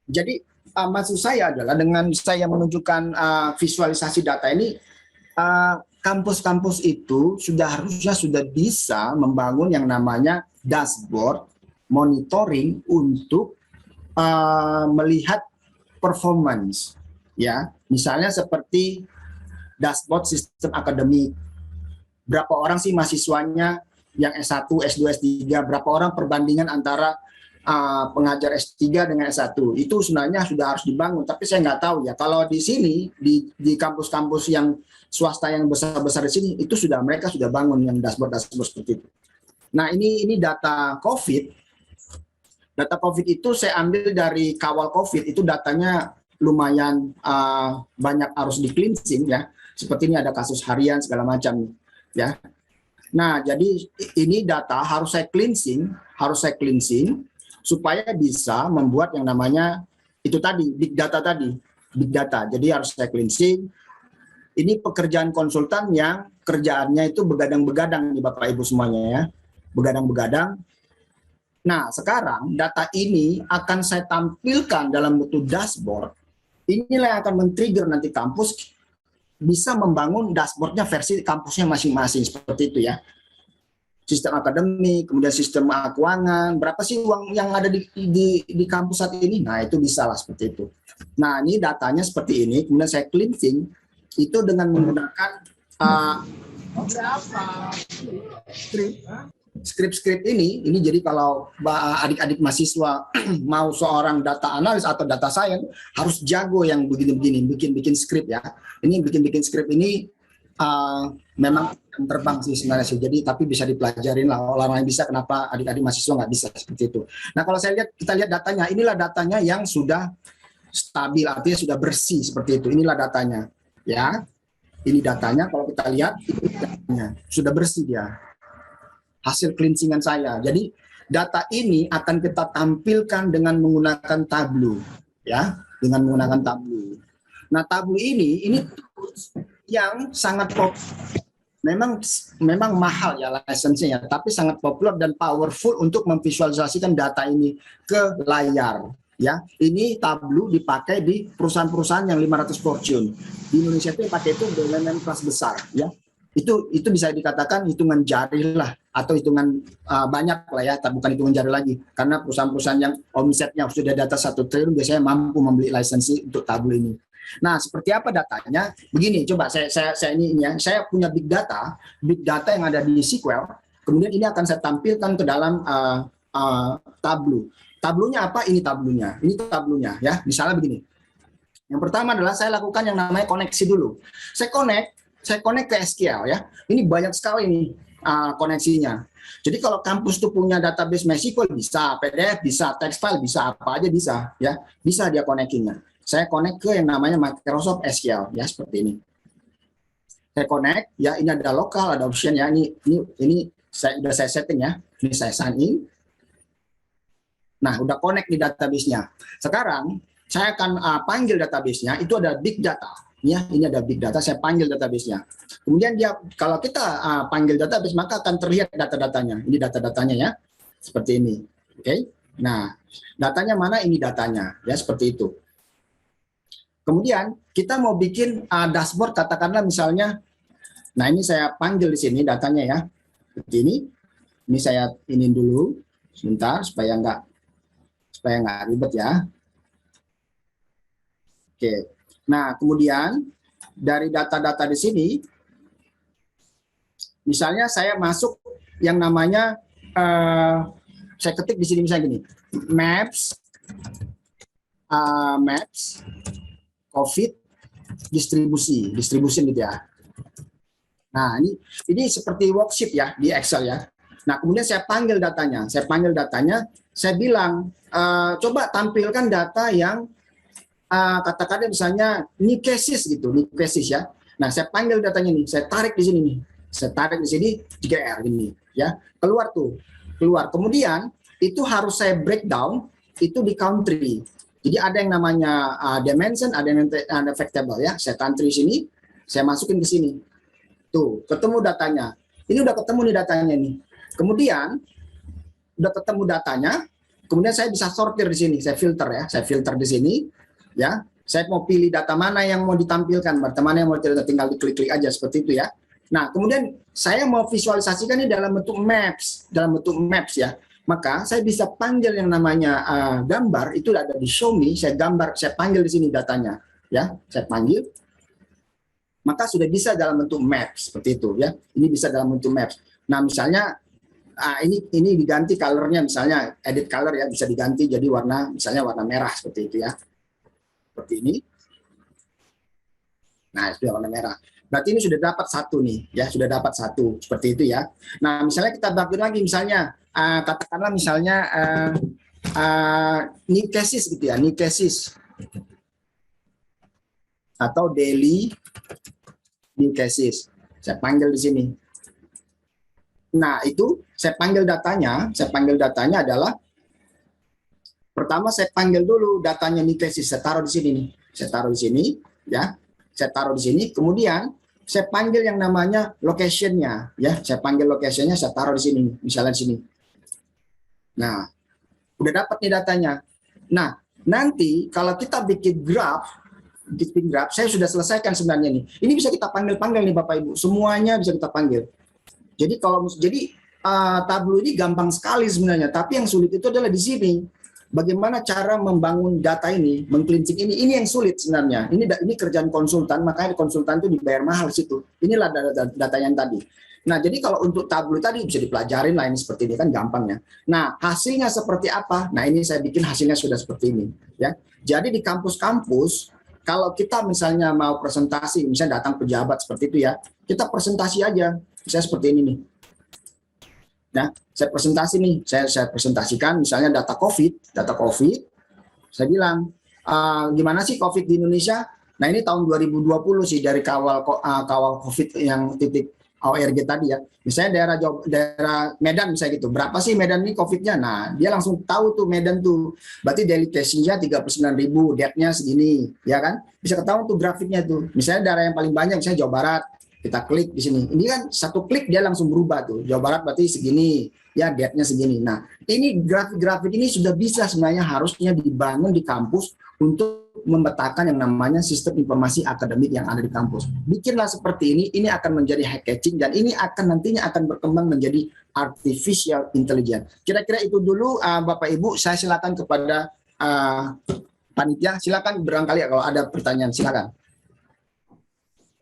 Jadi maksud saya adalah dengan saya menunjukkan visualisasi data ini, kampus-kampus itu harusnya sudah bisa membangun yang namanya dashboard monitoring untuk melihat performance ya, misalnya seperti dashboard sistem akademik, berapa orang sih mahasiswanya yang S1, S2, S3, berapa orang perbandingan antara pengajar S3 dengan S1, itu sebenarnya sudah harus dibangun, tapi saya nggak tahu ya kalau di sini di kampus-kampus yang swasta yang besar-besar di sini itu mereka sudah bangun yang dashboard seperti itu. Nah, ini data COVID. Data COVID itu saya ambil dari kawal COVID, itu datanya lumayan banyak harus di cleansing ya. Seperti ini ada kasus harian segala macam ya. Nah, jadi ini data harus saya cleansing supaya bisa membuat yang namanya itu tadi big data. Jadi harus saya cleansing. Ini pekerjaan konsultan yang kerjaannya itu begadang-begadang nih Bapak Ibu semuanya ya. Begadang-begadang. Nah, sekarang data ini akan saya tampilkan dalam bentuk dashboard. Inilah yang akan men-trigger nanti kampus bisa membangun dashboardnya versi kampusnya masing-masing seperti itu ya. Sistem akademik, kemudian sistem keuangan, berapa sih uang yang ada di kampus saat ini? Nah, itu bisa lah seperti itu. Nah, ini datanya seperti ini, kemudian saya cleansing itu dengan menggunakan Skrip ini jadi kalau adik-adik mahasiswa mau seorang data analis atau data science harus jago yang begini-begini, bikin skrip ya. Ini bikin skrip ini memang terbang sih sebenarnya sih. Jadi tapi bisa dipelajarin lah, orang lain bisa, kenapa adik-adik mahasiswa nggak bisa seperti itu. Nah kalau kita lihat datanya, inilah datanya yang sudah stabil, artinya sudah bersih seperti itu. Inilah datanya, ya. Ini datanya, kalau kita lihat datanya, sudah bersih dia. Hasil cleansingan saya. Jadi data ini akan kita tampilkan dengan menggunakan Tableau, ya, dengan menggunakan Tableau. Nah Tableau ini yang sangat memang mahal ya lisensinya, tapi sangat populer dan powerful untuk memvisualisasikan data ini ke layar. Ya, ini Tableau dipakai di perusahaan-perusahaan yang 500 Fortune. Di Indonesia itu pakai itu BUMN kelas besar, ya. Itu bisa dikatakan hitungan jari lah, atau hitungan banyak lah ya, bukan hitungan jari lagi. Karena perusahaan-perusahaan yang omsetnya sudah di atas 1 triliun biasanya mampu membeli lisensi untuk Tableau ini. Nah, seperti apa datanya? Begini, coba saya punya big data yang ada di SQL. Kemudian ini akan saya tampilkan ke dalam Tableau. Tableau-nya apa? Ini tablunya. Ini tablunya ya. Misalnya begini. Yang pertama adalah saya lakukan yang namanya koneksi dulu. Saya connect ke SQL ya. Ini banyak sekali nih koneksinya. Jadi kalau kampus tuh punya database MySQL bisa, PDF bisa, text file bisa, apa aja bisa ya. Bisa dia connect-nya. Saya connect ke yang namanya Microsoft SQL ya, seperti ini. Saya connect ya, ini ada lokal, ada option ya. Ini sudah saya setting ya. Ini saya sign in. Nah, udah connect di database-nya. Sekarang saya akan panggil database-nya, itu ada big data. Ya, ini ada big data, saya panggil database-nya. Kemudian kalau kita panggil database, maka akan terlihat data-datanya. Ini data-datanya ya, seperti ini. Oke. Nah, datanya mana? Ini datanya, ya seperti itu. Kemudian kita mau bikin dashboard, katakanlah misalnya, nah ini saya panggil di sini datanya ya, seperti ini. Ini saya ini dulu, sebentar supaya nggak ribet ya. Oke. Nah, kemudian dari data-data di sini, misalnya saya masuk yang namanya, saya ketik di sini misalnya gini, maps, COVID, distribusi gitu ya. Nah, ini seperti worksheet ya di Excel ya. Nah, kemudian saya panggil datanya, saya bilang, coba tampilkan data yang katakanlah misalnya new cases gitu, new cases ya. Nah, saya panggil datanya nih, saya tarik di sini nih, saya tarik di sini 3R ini ya, keluar. Kemudian itu harus saya breakdown itu di country. Jadi ada yang namanya dimension, ada yang fact table ya. Saya country sini, saya masukin ke sini. Tuh, ketemu datanya. Ini udah ketemu nih datanya nih. Kemudian udah ketemu datanya, kemudian saya bisa sortir di sini, saya filter ya, saya filter di sini. Ya, saya mau pilih data mana yang mau ditampilkan, data mana yang mau tinggal diklik-klik aja seperti itu ya. Nah, kemudian saya mau visualisasikan ini dalam bentuk maps ya. Maka saya bisa panggil yang namanya gambar, itu ada di show me, saya panggil di sini datanya ya, saya panggil. Maka sudah bisa dalam bentuk maps seperti itu ya. Ini bisa dalam bentuk maps. Nah, misalnya ini diganti color-nya, misalnya edit color ya, bisa diganti jadi misalnya warna merah seperti itu ya. Seperti ini. Nah, sudah warna merah. Berarti ini sudah dapat satu nih, ya sudah dapat satu seperti itu ya. Nah, misalnya kita bagi lagi, misalnya katakanlah misalnya new cases gitu ya, new cases atau daily new cases. Saya panggil di sini. Nah, itu saya panggil datanya adalah pertama saya panggil dulu datanya new cases, saya taruh di sini nih. Saya taruh di sini ya. Saya taruh di sini, kemudian saya panggil yang namanya location-nya ya. Saya panggil location-nya, saya taruh di sini, misalnya di sini. Nah, udah dapat nih datanya. Nah, nanti kalau kita bikin graph, saya sudah selesaikan sebenarnya nih. Ini bisa kita panggil-panggil nih Bapak Ibu, semuanya bisa kita panggil. Jadi Tableau ini gampang sekali sebenarnya, tapi yang sulit itu adalah di sini. bagaimana cara membangun data ini, mengcleansing ini yang sulit sebenarnya. Ini kerjaan konsultan, makanya konsultan itu dibayar mahal situ. Inilah data yang tadi. Nah, jadi kalau untuk Tableau tadi bisa dipelajarin lah, ini seperti ini kan gampangnya. Nah, hasilnya seperti apa? Nah, ini saya bikin hasilnya sudah seperti ini, ya. Jadi di kampus-kampus, kalau kita misalnya mau presentasi, misalnya datang pejabat seperti itu ya, kita presentasi aja. Misalnya seperti ini nih. Nah, saya presentasi nih, saya presentasikan misalnya data COVID, saya bilang, gimana sih COVID di Indonesia? Nah, ini tahun 2020 sih dari kawal COVID yang titik ORG tadi ya. Misalnya daerah Medan misalnya gitu, berapa sih Medan ini COVID-nya? Nah, dia langsung tahu tuh Medan tuh, berarti daily case-nya 39.000, death-nya segini, ya kan? Bisa ketahuan tuh grafiknya tuh. Misalnya daerah yang paling banyak, misalnya Jawa Barat, kita klik di sini. Ini kan satu klik dia langsung berubah tuh. Jawa Barat berarti segini, ya death-nya segini. Nah, ini grafik-grafik ini sudah bisa sebenarnya harusnya dibangun di kampus untuk memetakan yang namanya sistem informasi akademik yang ada di kampus. Bikinlah seperti ini akan menjadi hack catching dan ini akan nantinya akan berkembang menjadi artificial intelligence. Kira-kira itu dulu Bapak Ibu, saya silakan kepada panitia, silakan barangkali kalau ada pertanyaan silakan.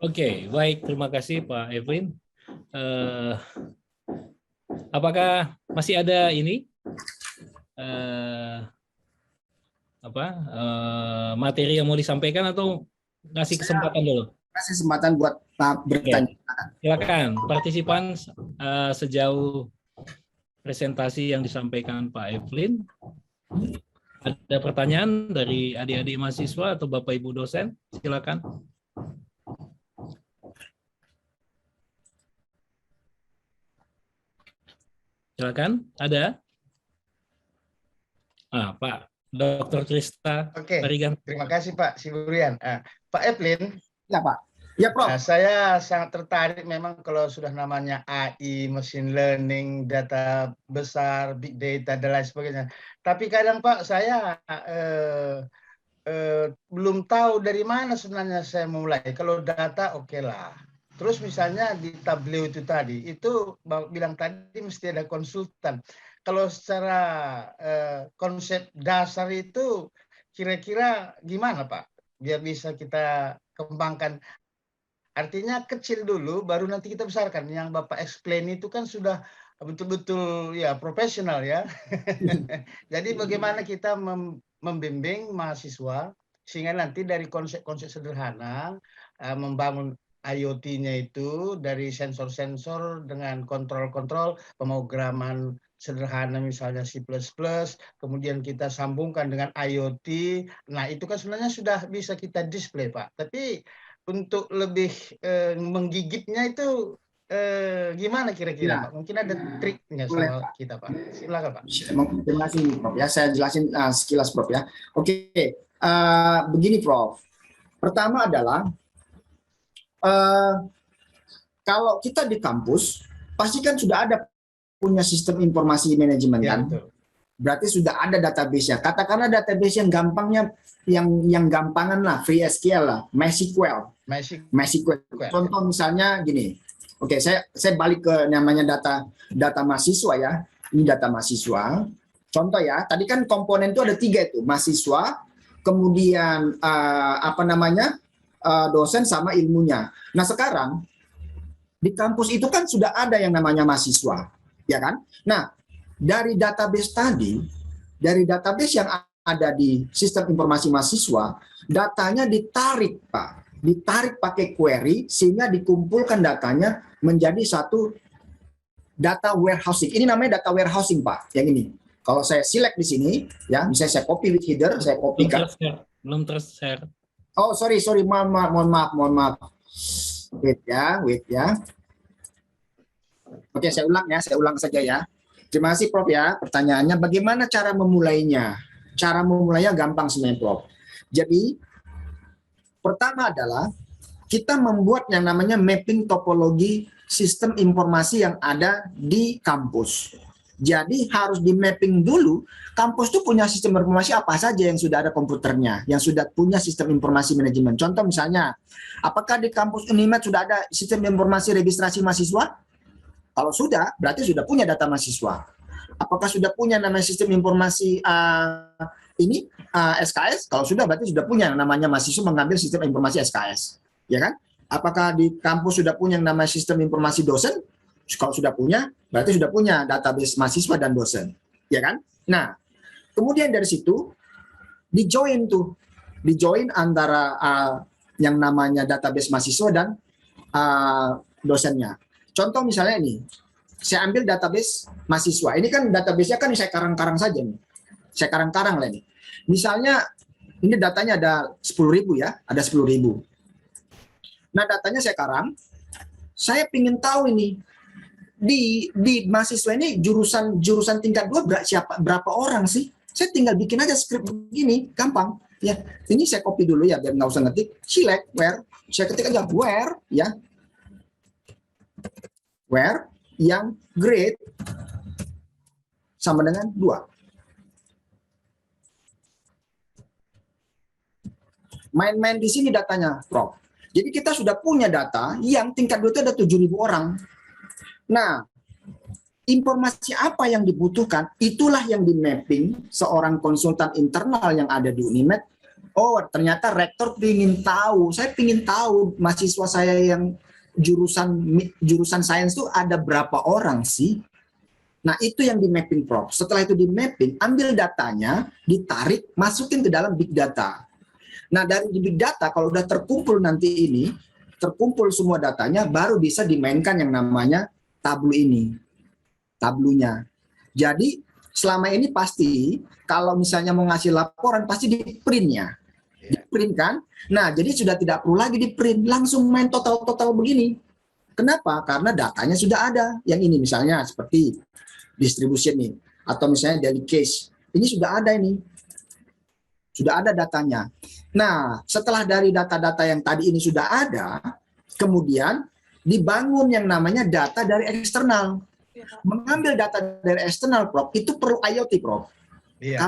Oke, baik. Terima kasih Pak Evin. Apakah masih ada ini materi yang mau disampaikan atau ngasih kesempatan dulu? Kasih kesempatan buat bertanya. Silakan, partisipan sejauh presentasi yang disampaikan Pak Evelyn. Ada pertanyaan dari adik-adik mahasiswa atau Bapak Ibu dosen? Silakan. Silakan, ada? Pak Dr. Krista. Oke, Parigan. terima kasih Pak Siburian. Pak Evelyn. Ya Pak. Ya Prof. Saya sangat tertarik memang kalau sudah namanya AI, machine learning, data besar, big data dan lain sebagainya. Tapi kadang Pak saya belum tahu dari mana sebenarnya saya mulai. Kalau data oke lah. Terus misalnya di Tableau itu tadi, itu bilang tadi mesti ada konsultan. Kalau secara konsep dasar itu kira-kira gimana Pak? Biar bisa kita kembangkan. Artinya kecil dulu, baru nanti kita besarkan. Yang Bapak explain itu kan sudah betul-betul ya profesional ya. Jadi bagaimana kita membimbing mahasiswa sehingga nanti dari konsep-konsep sederhana membangun IoT-nya itu dari sensor-sensor dengan kontrol-kontrol pemrograman sederhana misalnya C++, kemudian kita sambungkan dengan IoT. Nah, itu kan sebenarnya sudah bisa kita display, Pak. Tapi untuk lebih menggigitnya itu gimana kira-kira, Pak? Mungkin ada triknya soal kita, Pak. Silakan, Pak. Terima kasih, Prof. Ya, saya jelasin sekilas, Prof. Ya. Oke, begini, Prof. Pertama adalah kalau kita di kampus pasti kan sudah ada punya sistem informasi manajemen kan, betul. Berarti sudah ada database-nya. Katakanlah database yang gampangnya, yang gampangan lah, FreeSQL lah, MySQL. Contoh misalnya gini. Oke, saya balik ke namanya data mahasiswa ya. Ini data mahasiswa. Contoh ya, tadi kan komponen itu ada 3 itu, mahasiswa, kemudian dosen sama ilmunya. Nah sekarang di kampus itu kan sudah ada yang namanya mahasiswa, ya kan? Nah dari database tadi, dari database yang ada di sistem informasi mahasiswa, datanya ditarik Pak, ditarik pakai query sehingga dikumpulkan datanya menjadi satu data warehousing. Ini namanya data warehousing Pak, yang ini. Kalau saya select di sini, ya, misalnya saya copy with header, saya copy kan. Belum tershare. Oh, sorry, mohon maaf. Wait ya. Oke, saya ulang saja ya. Terima kasih Prof ya. Pertanyaannya bagaimana cara memulainya? Cara memulainya gampang sebenarnya Prof. Jadi pertama adalah kita membuat yang namanya mapping topologi sistem informasi yang ada di kampus. Jadi harus di mapping dulu, kampus itu punya sistem informasi apa saja yang sudah ada komputernya, yang sudah punya sistem informasi manajemen. Contoh misalnya, apakah di kampus Unimed sudah ada sistem informasi registrasi mahasiswa? Kalau sudah, berarti sudah punya data mahasiswa. Apakah sudah punya namanya sistem informasi SKS? Kalau sudah berarti sudah punya namanya mahasiswa mengambil sistem informasi SKS, ya kan? Apakah di kampus sudah punya yang namanya sistem informasi dosen? Kalau sudah punya, berarti sudah punya database mahasiswa dan dosen, ya kan? Nah, kemudian dari situ di-join antara yang namanya database mahasiswa dan dosennya. Contoh misalnya ini, saya ambil database mahasiswa. Ini kan database-nya kan saya karang-karang saja nih. Saya karang-karang lah ini. Misalnya ini datanya ada 10.000 ya, ada 10.000. Nah, datanya saya karang. Saya ingin tahu ini di mahasiswa ini jurusan tingkat 2 berapa orang sih? Saya tinggal bikin aja skrip begini, gampang ya. Ini saya copy dulu ya biar nggak usah ngetik. Select where, saya ketik aja where ya. Where yang grade sama dengan 2. Main-main di sini datanya, Prof. Jadi kita sudah punya data yang tingkat 2 itu ada 7.000 orang. Nah, informasi apa yang dibutuhkan, itulah yang di-mapping seorang konsultan internal yang ada di Unimed. Oh, ternyata rektor ingin tahu, saya ingin tahu mahasiswa saya yang jurusan sains itu ada berapa orang sih? Nah, itu yang di-mapping, Prof. Setelah itu di-mapping, ambil datanya, ditarik, masukin ke dalam big data. Nah, dari big data, kalau udah terkumpul nanti ini, terkumpul semua datanya, baru bisa dimainkan yang namanya tablo ini. Tablunya. Jadi selama ini pasti kalau misalnya mau ngasih laporan pasti di printnya, di print kan. Nah jadi sudah tidak perlu lagi di print, langsung main total begini. Kenapa? Karena datanya sudah ada. Yang ini misalnya seperti distribution nih, atau misalnya daily case, ini sudah ada ini, sudah ada datanya. Nah setelah dari data-data yang tadi ini sudah ada, kemudian dibangun yang namanya data dari eksternal. Mengambil data dari eksternal, Prof, itu perlu IoT, Prof. Iya.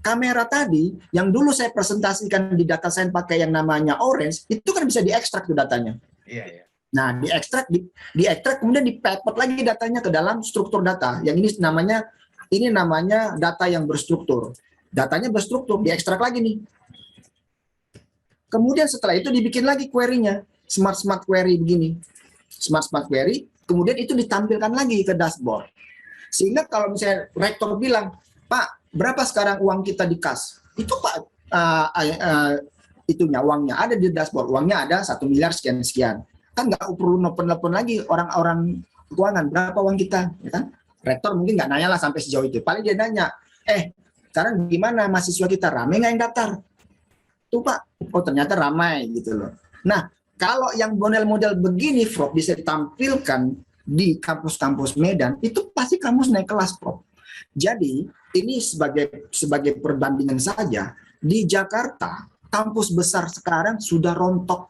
Kamera tadi yang dulu saya presentasikan di data science pakai yang namanya Orange, itu kan bisa diekstrak tuh datanya. Iya. Nah, diekstrak kemudian dipepet lagi datanya ke dalam struktur data. Yang ini namanya data yang berstruktur. Datanya berstruktur, diekstrak lagi nih. Kemudian setelah itu dibikin lagi query-nya, smart query begini. Smart query, kemudian itu ditampilkan lagi ke dashboard. Sehingga kalau misalnya rektor bilang, Pak, berapa sekarang uang kita di kas? Itu Pak, itunya uangnya ada di dashboard. Uangnya ada 1 miliar sekian-sekian. Kan nggak perlu nelpon lagi orang-orang keuangan, berapa uang kita, ya kan? Rektor mungkin nggak nanya lah sampai sejauh itu. Paling dia nanya, sekarang gimana mahasiswa kita, ramai nggak yang daftar? Tuh Pak, oh ternyata ramai gitu loh. Nah, kalau yang model-model begini, Prof, bisa ditampilkan di kampus-kampus Medan, itu pasti kampus naik kelas, Prof. Jadi, ini sebagai perbandingan saja, di Jakarta, kampus besar sekarang sudah rontok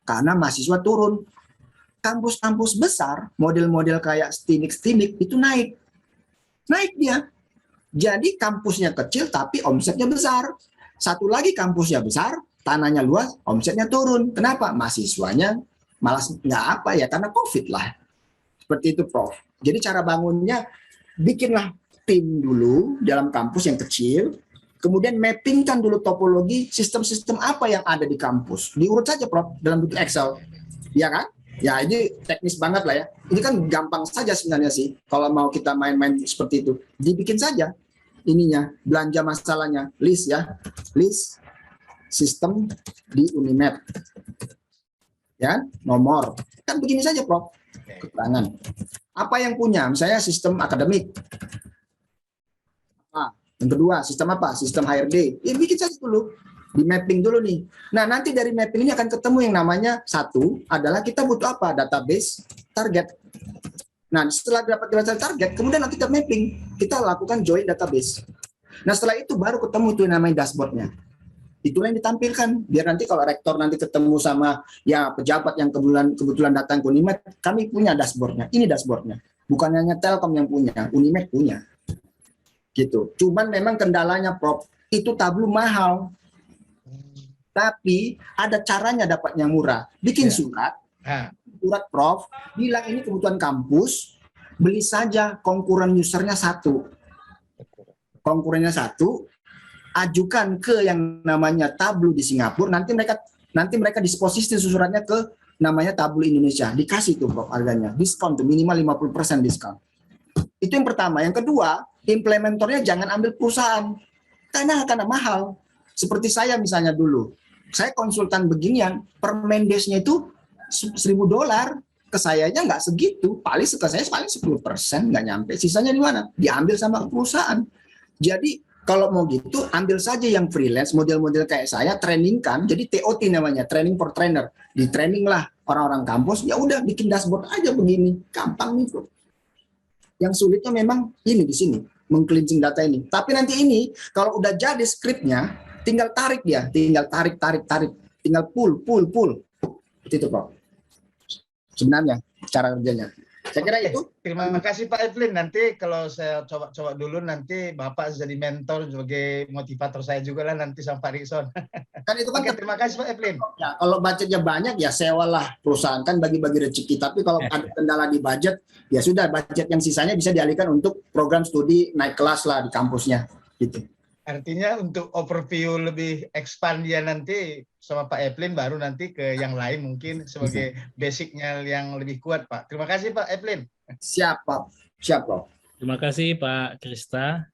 karena mahasiswa turun. Kampus-kampus besar, model-model kayak STIMIK itu naik. Naik dia. Jadi, kampusnya kecil tapi omsetnya besar. Satu lagi kampusnya besar, tanahnya luas, omsetnya turun. Kenapa? Mahasiswanya malas nggak apa ya, karena COVID lah. Seperti itu, Prof. Jadi cara bangunnya, bikinlah tim dulu dalam kampus yang kecil, kemudian mappingkan dulu topologi sistem-sistem apa yang ada di kampus. Diurut saja, Prof, dalam bentuk Excel. Ya kan? Ya ini teknis banget lah ya. Ini kan gampang saja sebenarnya sih. Kalau mau kita main-main seperti itu, dibikin saja ininya, belanja masalahnya, list ya. List sistem di Unimed, ya nomor, kan begini saja, Prof. Keterangan apa yang punya, misalnya sistem akademik, yang kedua sistem apa, sistem HRD, ya bikin saja dulu, di mapping dulu nih. Nah nanti dari mapping ini akan ketemu yang namanya satu adalah kita butuh apa, database target. Nah setelah dapat database target, kemudian nanti kita mapping, kita lakukan join database. Nah setelah itu baru ketemu itu yang namanya dashboardnya. Itulah yang ditampilkan, biar nanti kalau rektor nanti ketemu sama ya pejabat yang kebetulan datang ke Unimed, kami punya dashboardnya, ini dashboardnya, bukan hanya Telkom yang punya, Unimed punya, gitu. Cuman memang kendalanya, Prof, itu tablo mahal, tapi ada caranya dapatnya murah. Bikin surat, Prof, bilang ini kebutuhan kampus, beli saja konkuren usernya satu. Konkurennya satu, ajukan ke yang namanya Tableau di Singapura, nanti mereka disposisi suratnya ke namanya Tableau Indonesia, dikasih tuh Prof harganya, diskon tuh minimal 50% diskon. Itu yang pertama. Yang kedua, implementornya jangan ambil perusahaan, karena mahal. Seperti saya misalnya dulu, saya konsultan beginian, per Mendesnya itu $1.000, ke sayanya nggak segitu, paling ke saya paling 10%, nggak nyampe, sisanya di mana? Diambil sama perusahaan. Jadi kalau mau gitu, ambil saja yang freelance, model-model kayak saya, trainingkan, jadi TOT namanya, training for trainer. Di training lah orang-orang kampus, ya udah bikin dashboard aja begini, gampang nih Bro. Yang sulitnya memang ini di sini, meng-cleansing data ini. Tapi nanti ini, kalau udah jadi skripnya, tinggal tarik dia, tinggal tarik, tinggal pull. Itu Bro. Sebenarnya, cara kerjanya. Saya kira itu. Terima kasih Pak Evelyn. Nanti kalau saya coba dulu, nanti Bapak jadi mentor sebagai motivator saya juga lah nanti sama Pak Rikson. Kan itu kan. Oke, terima kasih Pak Evelyn. Ya, kalau budgetnya banyak ya sewalah perusahaan, kan bagi-bagi rezeki. Tapi kalau ada kendala di budget, ya sudah budget yang sisanya bisa dialihkan untuk program studi naik kelas lah di kampusnya. Gitu. Artinya untuk overview lebih expand dia nanti sama Pak Evelyn, baru nanti ke yang lain mungkin sebagai basicnya yang lebih kuat Pak. Terima kasih Pak Evelyn. Siap Pak. Terima kasih Pak Krista.